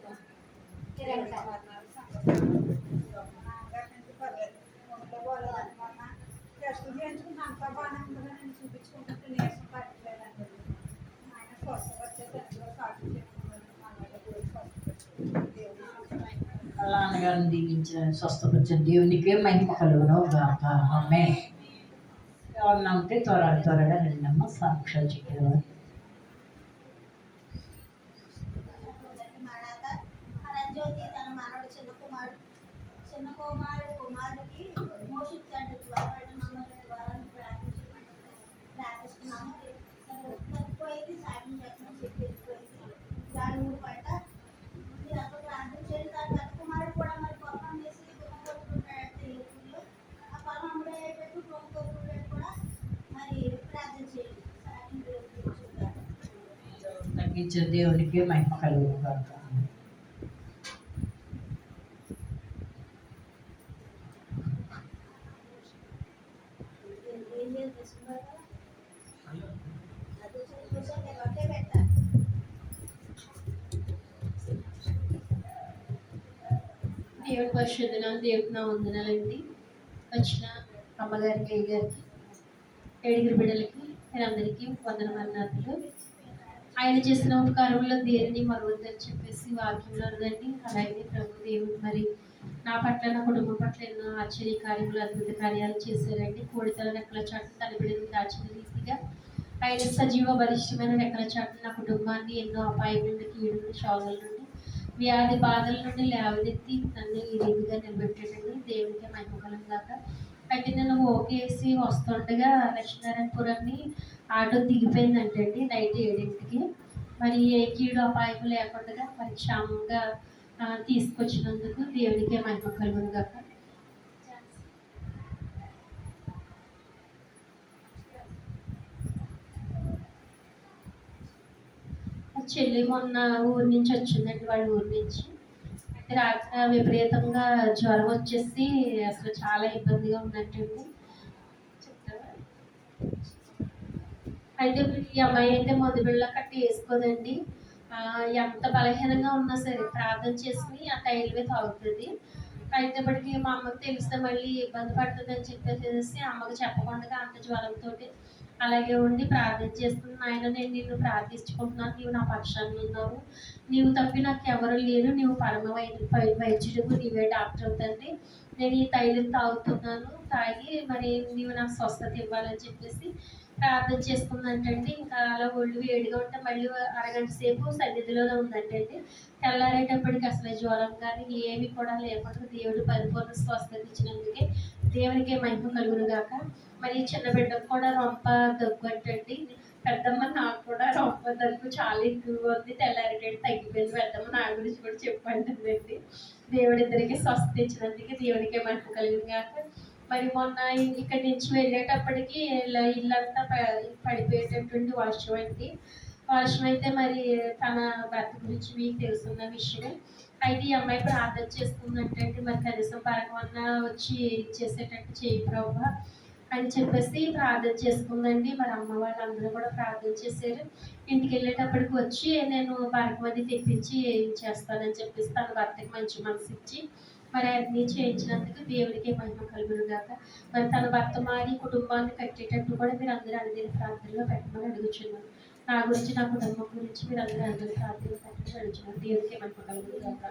నాన్నగారిని దీవించిన స్వస్థపరిచిన దేవునికే మహిమ కలుగును గాక. ఆమేన్. ఎవరన్నా ఉంటే త్వరగా రండమ్మా సాక్ష్యాలు చెప్పేవారు. జ్యోతి తన మనవడు చిన్న కుమారుడికి మోషిత్ తండ్రి ద్వారా ప్రార్థిస్తున్నాము. పోయింది సాయం చేస్తున్నాం చెప్పేసిపోయింది దాని ఊరు బయట మీరు అక్కడ ప్రార్థన చేసి దాని పెద్ద కుమారుడు కూడా మరి పొలం వేసి కొనుక్కుంటున్నాడు తెలుగులో. ఆ పొలం అమ్ముడేటట్టు కొనుక్కుంటున్నాడు కూడా మరి ప్రార్థన చేయండి. తగ్గించిన దేవునికి మహిమ కలుగును గాక. దేవుడి పరిశుద్ధన దేవుడి నా వందనాలండి. వచ్చిన అమ్మగారికి అయ్యగారికి 7 బిడ్డలకి అందరికీ వందనాలు. ఆయన చేసిన ఉపకారంలో దేనిని మరవద్దని చెప్పేసి వాక్యంలో ఉందండి. అలాగే ప్రభు దేవుడు మరి నా పట్ల నా కుటుంబం పట్ల ఎన్నో ఆశ్చర్య కార్యములు అద్భుత కార్యాలు చేశారండి. కోడితల రెక్కల చాటు తన బిడ్డని దాచిన రీతిగా ఆయన సజీవ బలిష్టమైన రెక్కల చాటు నా కుటుంబాన్ని ఎన్నో అపాయం నుండి కీడు నుండి శోధల నుండి వ్యాధి బాధల నుండి లేవనెత్తి నన్ను ఈ రీతిగా నిలబెట్టాడండి. దేవుడికి మహిమకలం దాకా. అయితే నేను ఓకేసి వస్తుండగా లక్ష్మీనారాయణపురాన్ని ఆటో దిగిపోయిందంటండి నైట్ 7ంటికి. మరి ఏ కీడు అపాయం లేకుండా మరి క్షేమంగా తీసుకొచ్చినందుకు దేవుడికే మహిమ కలుగును గాక. చెల్లి మొన్న ఊరి నుంచి వచ్చిందండి, వాళ్ళ ఊరి నుంచి. అయితే రాత్రి విపరీతంగా జ్వరం వచ్చేసి అసలు చాలా ఇబ్బందిగా ఉన్నట్టుంది. అయితే ఈ అమ్మాయి అయితే మొదబిళ్ళ కట్టి వేసుకోదండి. ఎంత బలహీనంగా ఉన్నా సరే ప్రార్థన చేసుకుని ఆ తైలమే తాగుతుంది. అయితే ఇప్పటికి మా అమ్మకి తెలిస్తే మళ్ళీ ఇబ్బంది పడుతుంది అని చెప్పేసి అమ్మకి చెప్పకుండా అంత జ్వరంతో అలాగే ఉండి ప్రార్థన చేస్తుంది. ఆయన నేను నిన్ను ప్రార్థించుకుంటున్నాను, నీవు నా పక్షాన్ని ఉన్నావు, నీవు తప్పి నాకు ఎవరు లేరు, నీవు పరమ వైద్యుడికి నీవే డాక్టర్ అవుతుంది, నేను ఈ తైలం తాగుతున్నాను, తాగి మరి నీవు నాకు స్వస్థత ఇవ్వాలని చెప్పేసి ప్రార్థన చేసుకుందంటండి. ఇంకా అలా ఒళ్ళు వేడిగా ఉంటే మళ్ళీ అరగంట సేపు సన్నిధిలోనే ఉందంటండి. తెల్లారేటప్పటికి అసలు జ్వరం కానీ ఏమి కూడా లేకుండా దేవుడు పరిపూర్ణ స్వస్థత ఇచ్చినందుకే దేవునికి మహిమ కలుగును గాక. మరి చిన్న బిడ్డకు కూడా రొంప దగ్గు అంటండి. పెద్దమ్మ నాకు కూడా రొంప దగ్గు చాలా ఎక్కువగా ఉంది, తెల్లారిటట్టు తగ్గిపోయింది. పెద్దమ్మ నా గురించి కూడా చెప్పంటుందండి. దేవుడిద్దరికి స్వస్థత ఇచ్చినందుకు దేవునికి మహిమ కలుగును గాక. మరి మొన్న ఇక్కడి నుంచి వెళ్ళేటప్పటికి ఇల్లంతా పడిపోయేటటువంటి వర్షం అండి. వర్షం అయితే మరి తన భర్త గురించి మీకు తెలుసున్న విషయం. అయితే ఈ అమ్మాయి ప్రార్థన చేసుకుందంటే మరి కనీసం పరకమన్నా వచ్చి ఇచ్చేసేటట్టు చేయి ప్రభా అని చెప్పేసి ప్రార్థన చేసుకుందండి. మరి అమ్మ వాళ్ళందరూ కూడా ప్రార్థన చేశారు. ఇంటికి వెళ్ళేటప్పటికి వచ్చి నేను పరకం అది తెప్పించి చేస్తానని చెప్పేసి తన భర్తకి మంచి మనసు ఇచ్చి మరి అన్ని చేయించినందుకు దేవుడికి మహిమ కలుగును గాక. మరి తన భర్త మారి కుటుంబాన్ని కట్టేటట్టు కూడా మీరు అందరూ అడిగిన ప్రార్థనలో పెట్టమని అడుగుచున్నాను. నా గురించి నా కుటుంబం గురించి మీరు అందరూ అడిగిన ప్రార్థనలు పెట్టమని అడుగుచున్నాను. దేవుడికి మహిమ కలుగును గాక.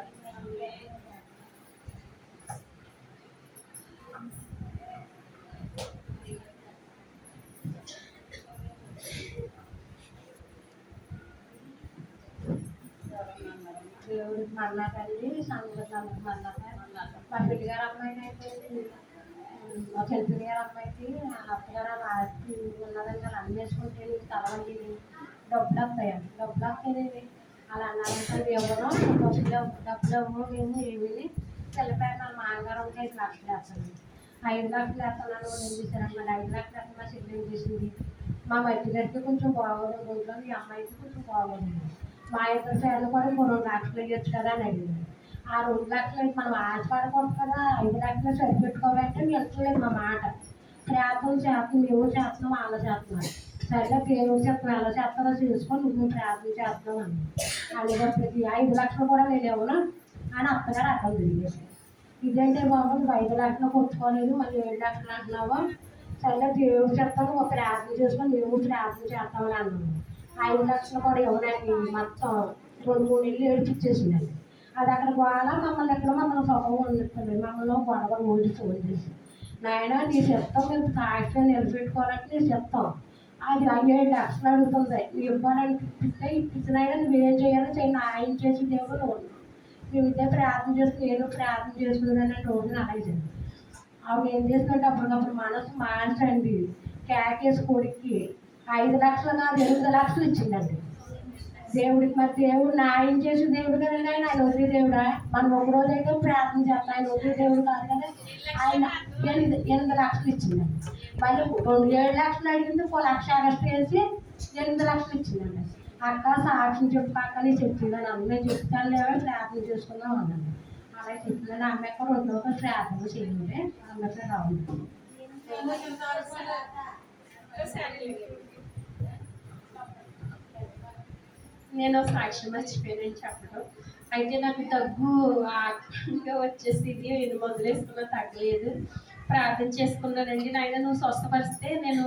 దేవుడికి మళ్ళా కలిగి సంగతి మళ్ళా మా పిల్లి గారు అమ్మాయిని అయితే మా చెల్లి గారు అమ్మాయికి అత్తగారు రాత్రి ఉన్నదని వాళ్ళు అన్ని వేసుకుంటే తలవండి డబ్బులు వస్తాయండి. డబ్బులు వస్తాయి అలా అన్నారు. ఎవరో డబ్బులు మేము ఏమి చెల్లిపోయారు. మా మామగారు ఉంటే 5 లక్షలు వేస్తాను. 5 లక్షలు వేస్తున్నాను ఏం చేశారన్నమాట. 5 లక్షలు వేస్తే మా చెల్లి ఏం చేసింది, మా మధ్య గారికి కొంచెం బాగోదు రోజులో, ఈ అమ్మాయికి కొంచెం బాగోదు. మా ఇద్దరు పేర్లు కూడా 2 లక్షలు వేయచ్చు కదా అని అడిగింది. ఆ 2 లక్షలు మనం ఆశపడకూడదు కదా, 5 లక్షలు సరిపెట్టుకోవాలంటే వెళ్తలేదు మా మాట. ప్రార్థన చేస్తున్నాం, మేము చేస్తున్నాం, వాళ్ళు చేస్తున్నారు. సరిగ్గా దేవుడు చెప్తున్నాం, ఎలా చేస్తారో చేసుకొని నువ్వు ప్రార్థన చేస్తున్నాం అని అందులో ప్రతి 5 లక్షలు కూడా నేను ఎవరు అని అత్తగారు అర్థం తిరిగేసి ఇదేంటే బాబు నువ్వు 5 లక్షలు కొట్టుకోలేదు మళ్ళీ 7 లక్షలు అంటున్నావా, సరిగ్గా దేవుడు చెప్తాను ఒక ప్రార్థన చేసుకొని మేము ప్రార్థన చేస్తామని అన్నాము. 5 లక్షలు కూడా ఎవరండి మొత్తం 2-3 నెలలు ఏడిపించేసిందండి. అది అక్కడ గోళ మమ్మల్ని సుఖంగా ఉండిస్తుంది. మమ్మల్ని గొడవ ఓడి ఫోన్ చేసి నాయన నీ చెప్తాం మేము సాక్ష్యం నిలబెట్టుకోవాలంటే నీ చెప్తాం అది 7 లక్షలు అడుగుతుంది. నువ్వు ఇవ్వాలంటే ఇప్పించినైనా నువ్వు ఏం చేయాలో చేయండి, ఆయన చేసి దేవుడు నువ్వు మేము ఇద్దరు ప్రార్థన చేసుకుని ఏదో ప్రార్థన చేసుకున్నానని రోజున అలాగే ఆవిడ ఏం చేస్తుంటే అప్పటికప్పుడు మనసు మార్చండి కేకేసి కొడుక్కి 5 లక్షలు కాదు 8 లక్షలు ఇచ్చిందండి దేవుడికి. మరి దేవుడు న్యాయం చేసి దేవుడు కదండి, ఆయన వదిలే దేవుడా. మనం ఒక రోజు అయితే ప్రార్థన చేస్తాం, ఆయన వదిలే దేవుడు కాదు కదా. ఆయన 8 లక్షలు ఇచ్చిందండి. మళ్ళీ 7 లక్షలు అడిగింది, 1 లక్ష అరెస్ట్ చేసి 8 లక్షలు ఇచ్చిందండి. అక్క సాక్షి చెప్పు అక్కని చెప్పిందని అమ్మాయి చెప్తాను లేవో ప్రార్థన చేసుకుందాం అన్నాను. అలా చెప్పిందని అమ్మాయి అక్కడ 2 రోజులు ప్రార్థన చేయండి అమ్మకి రావు. నేను సాక్షి మర్చిపోయానని చెప్పడం. అయితే నాకు దగ్గు ఆటంగా వచ్చేసింది, నేను మొదలేసుకున్నా తగ్గలేదు. ప్రార్థన చేసుకున్నానండి, నాయన నువ్వు స్వస్థపరిస్తే నేను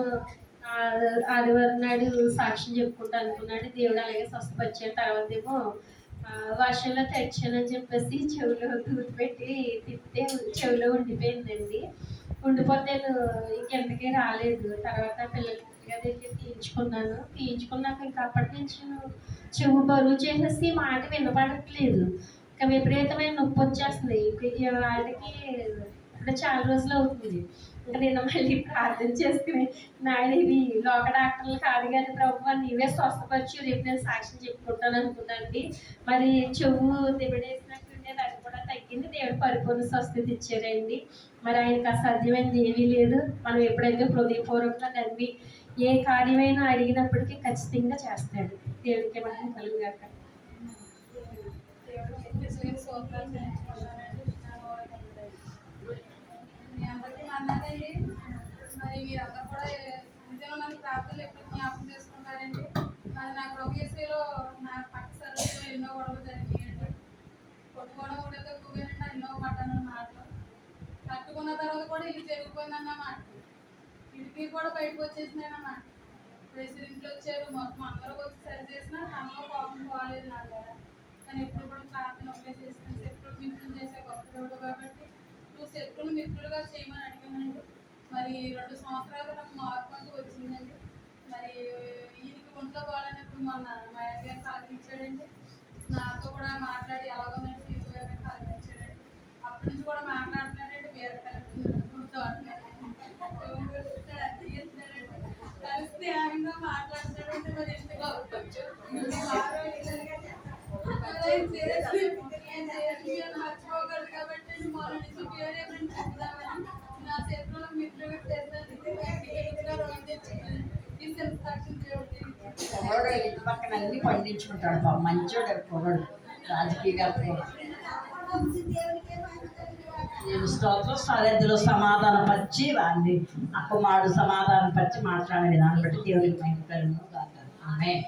ఆదివారం నాడు సాక్ష్యం చెప్పుకుంటా అనుకున్నాడు. దేవుడు అలాగే స్వస్థపరిచాడు. తర్వాత ఏమో వర్షంలో తెచ్చానని చెప్పేసి చెవిలో దూరి పెట్టి తిప్పితే చెవిలో ఉండిపోయిందండి. ఉండిపోతే ఇంకెంతకీ రాలేదు. తర్వాత పిల్లలకి దగ్గర తీయించుకున్నాక ఇంకా అప్పటి నుంచి చెవు బరువు చేసేసి మాట వినపడట్లేదు. ఇంకా విపరీతమైన నొప్పి వచ్చేస్తుంది. వాళ్ళకి ఇప్పుడు చాలా రోజులు అవుతుంది. ఇంకా నేను మళ్ళీ ప్రార్థన చేసుకుని నాయన ఇది లోక డాక్టర్లు కాదు కానీ ప్రభు నీవే స్వస్థపరిచి రేపు నేను సాక్ష్యం చెప్పుకుంటాను అనుకున్నాండి. మరి చెవు దిబడేసినట్టుండేది, అది కూడా తగ్గింది. దేవుడు పరిపూర్ణ స్వస్థత ఇచ్చారండి. మరి ఆయనకు అసాధ్యమైనది ఏమీ లేదు. మనం ఎప్పుడైతే హృదయపూర్వకంగా నమ్మి ఏ కార్యమైనా అడిగినప్పటికీ ఖచ్చితంగా చేస్తాడు. దేవుడికి మనం కలుగుగాక. అన్నారండి. మరి మీరందరూ కూడా నిజంగా మన ప్రార్థనలు ఎప్పుడు జ్ఞాపకం చేసుకుంటారండి. మరి నా ప్రొఫెసరీలో నా పక్క సర్వీస్లో ఎన్నో గొడవలు జరిగినాయండి. కొట్టుకోవడం కూడా ఎక్కువగానండి, ఎన్నో పడ్డాను మాటలు. కట్టుకున్న తర్వాత కూడా ఇది జరిగిపోయిందన్నమాట. ఇంటికి కూడా బయటకు వచ్చేసినాయన్నమాట. ప్రెసిడెంట్లు వచ్చారు, మొత్తం అందరూ వచ్చి సరి చేసినా తనలో కోపం పోలేదు నా దగ్గర. కానీ ఎప్పుడు కూడా ప్రార్థన ఒకే చేస్తాను. శత్రువులు మిత్రులు చేసే గొప్ప దేవుడు కాబట్టి నువ్వు శత్రువులు మిత్రులుగా చేయమని అడిగానండి. మరి 2 సంవత్సరాలు నాకు మార్పు అంటూ వచ్చిందండి. మరి ఈయనకి ఒంట్లో పోవాలన్నప్పుడు మొన్న మా గారు కలగించాడండి. నాతో కూడా మాట్లాడి ఎలాగోనంటే తీసుకుని కలగించాడండి. అప్పటి నుంచి కూడా మాట్లాడుతున్నాడండి. వేరే కలెక్టర్ వచ్చిన దేవుడికి కుర్రోడు ఇంటి పక్కన అన్ని పండించుకుంటాడు బాబు, మంచోడు కుర్రోడు, రాజకీయవేత్త కూడా. నేను స్తోత్రం సారథ్యులు సమాధానపరిచి వారిని అప్పమాడు సమాధానపరిచి మాట్లాడే విధానం బట్టి దేవుడికి మహిమ కలుగును గాక. ఆమేన్.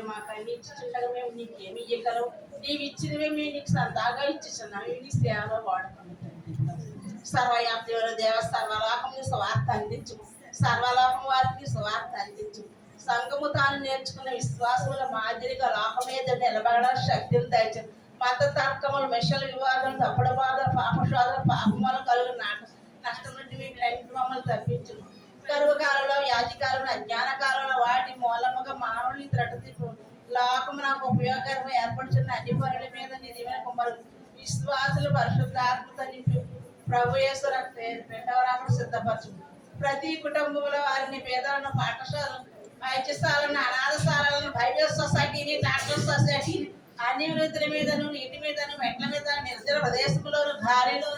మాకు అన్ని ఇచ్చిండగా మేము నీకేమి ఇవ్వగలవు, నీవు ఇచ్చినవే మేము నీకు సరదాగా ఇచ్చిస్తున్నాం, నీ సేవలో వాడుకుంటాం. సర్వయాప్తివర దేవ సర్వలోకం స్వార్థ అందించు, సర్వలోకం వారికి స్వార్థ అందించు. సంఘము తాను నేర్చుకున్న విశ్వాసముల మాదిరిగా లోకం మీద నిలబడ శక్తిని దయచు. మత తర్కములు, మిషలు, వివాదాలు, తప్పుడు బాధలు, పాపశోధలు, పాపములు కలుగు నష్టం నుండి వీటిని మమ్మల్ని తప్పించు. కరువు కాలంలో, వ్యాధి కాలంలో, అజ్ఞాన కాలంలో వాటి మూలముగా మానవుల్ని త్రట లోకము నాకు ఉపయోగకరంగా ఏర్పడుతున్న అన్ని పనుల మీద నీ దీవెన కుమారు విశ్వాసులు పరిశుద్ధ ఆత్మతో నింపు ప్రభు యేసు రెండవరాకుడు సిద్ధపరచు. ప్రతి కుటుంబంలో వారిని పేదలను పాఠశాలను వైద్యశాలను అనాథశాలను బైబిల్ సొసైటీని డాక్టర్ సొసైటీని అన్ని వృద్ధుల మీదను నీటి మీదను మెట్ల మీద నిర్జల ప్రదేశంలోను గాలిలో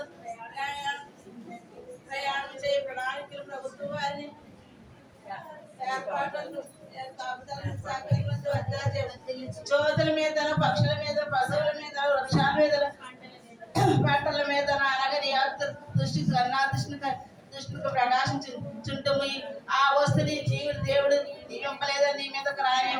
ప్రయాణం చేయ ప్రణాళికలు ప్రభుత్వం వారిని ఏర్పాట్లను జ్యోతుల మీద పక్షుల మీద పశువుల మీద వృక్షాల మీద పంటల మీద అలాగే దృష్టికి ప్రకాశించుంటుంది. ఆ వస్తుని దేవుడు నింపలేదని నీ మీద రాని